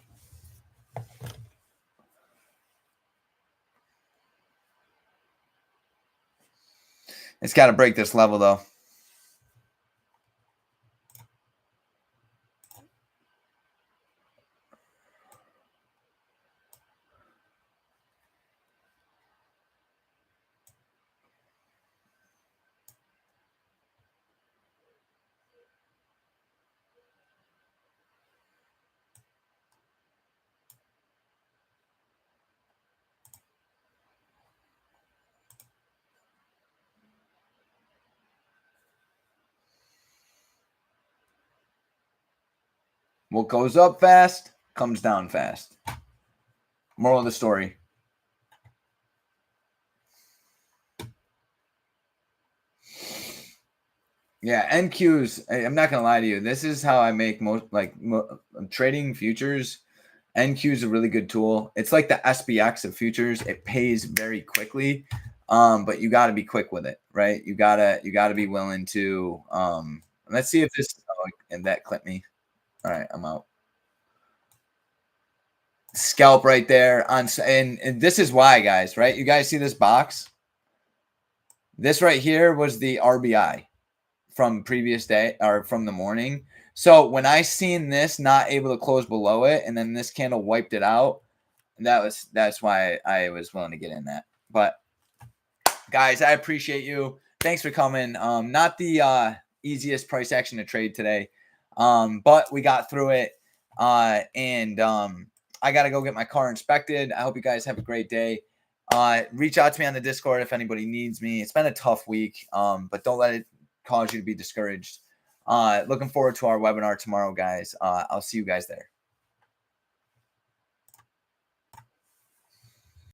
It's got to break this level, though. What goes up fast comes down fast. Moral of the story. Yeah, NQs. I'm not gonna lie to you. This is how I make most trading futures. NQ is a really good tool. It's like the SPX of futures. It pays very quickly, but you got to be quick with it, right? You gotta be willing to. Let's see if this and that clip me. All right, I'm out. Scalp right there on, and this is why, guys. Right? You guys see this box? This right here was the RBI from previous day or from the morning. So when I seen this not able to close below it, and then this candle wiped it out, that's why I was willing to get in that. But guys, I appreciate you. Thanks for coming. Not the easiest price action to trade today, but we got through it. And I got to go get my car inspected. I hope you guys have a great day. Reach out to me on the Discord if anybody needs me. It's been a tough week, but don't let it cause you to be discouraged. Looking forward to our webinar tomorrow, guys. I'll see you guys there.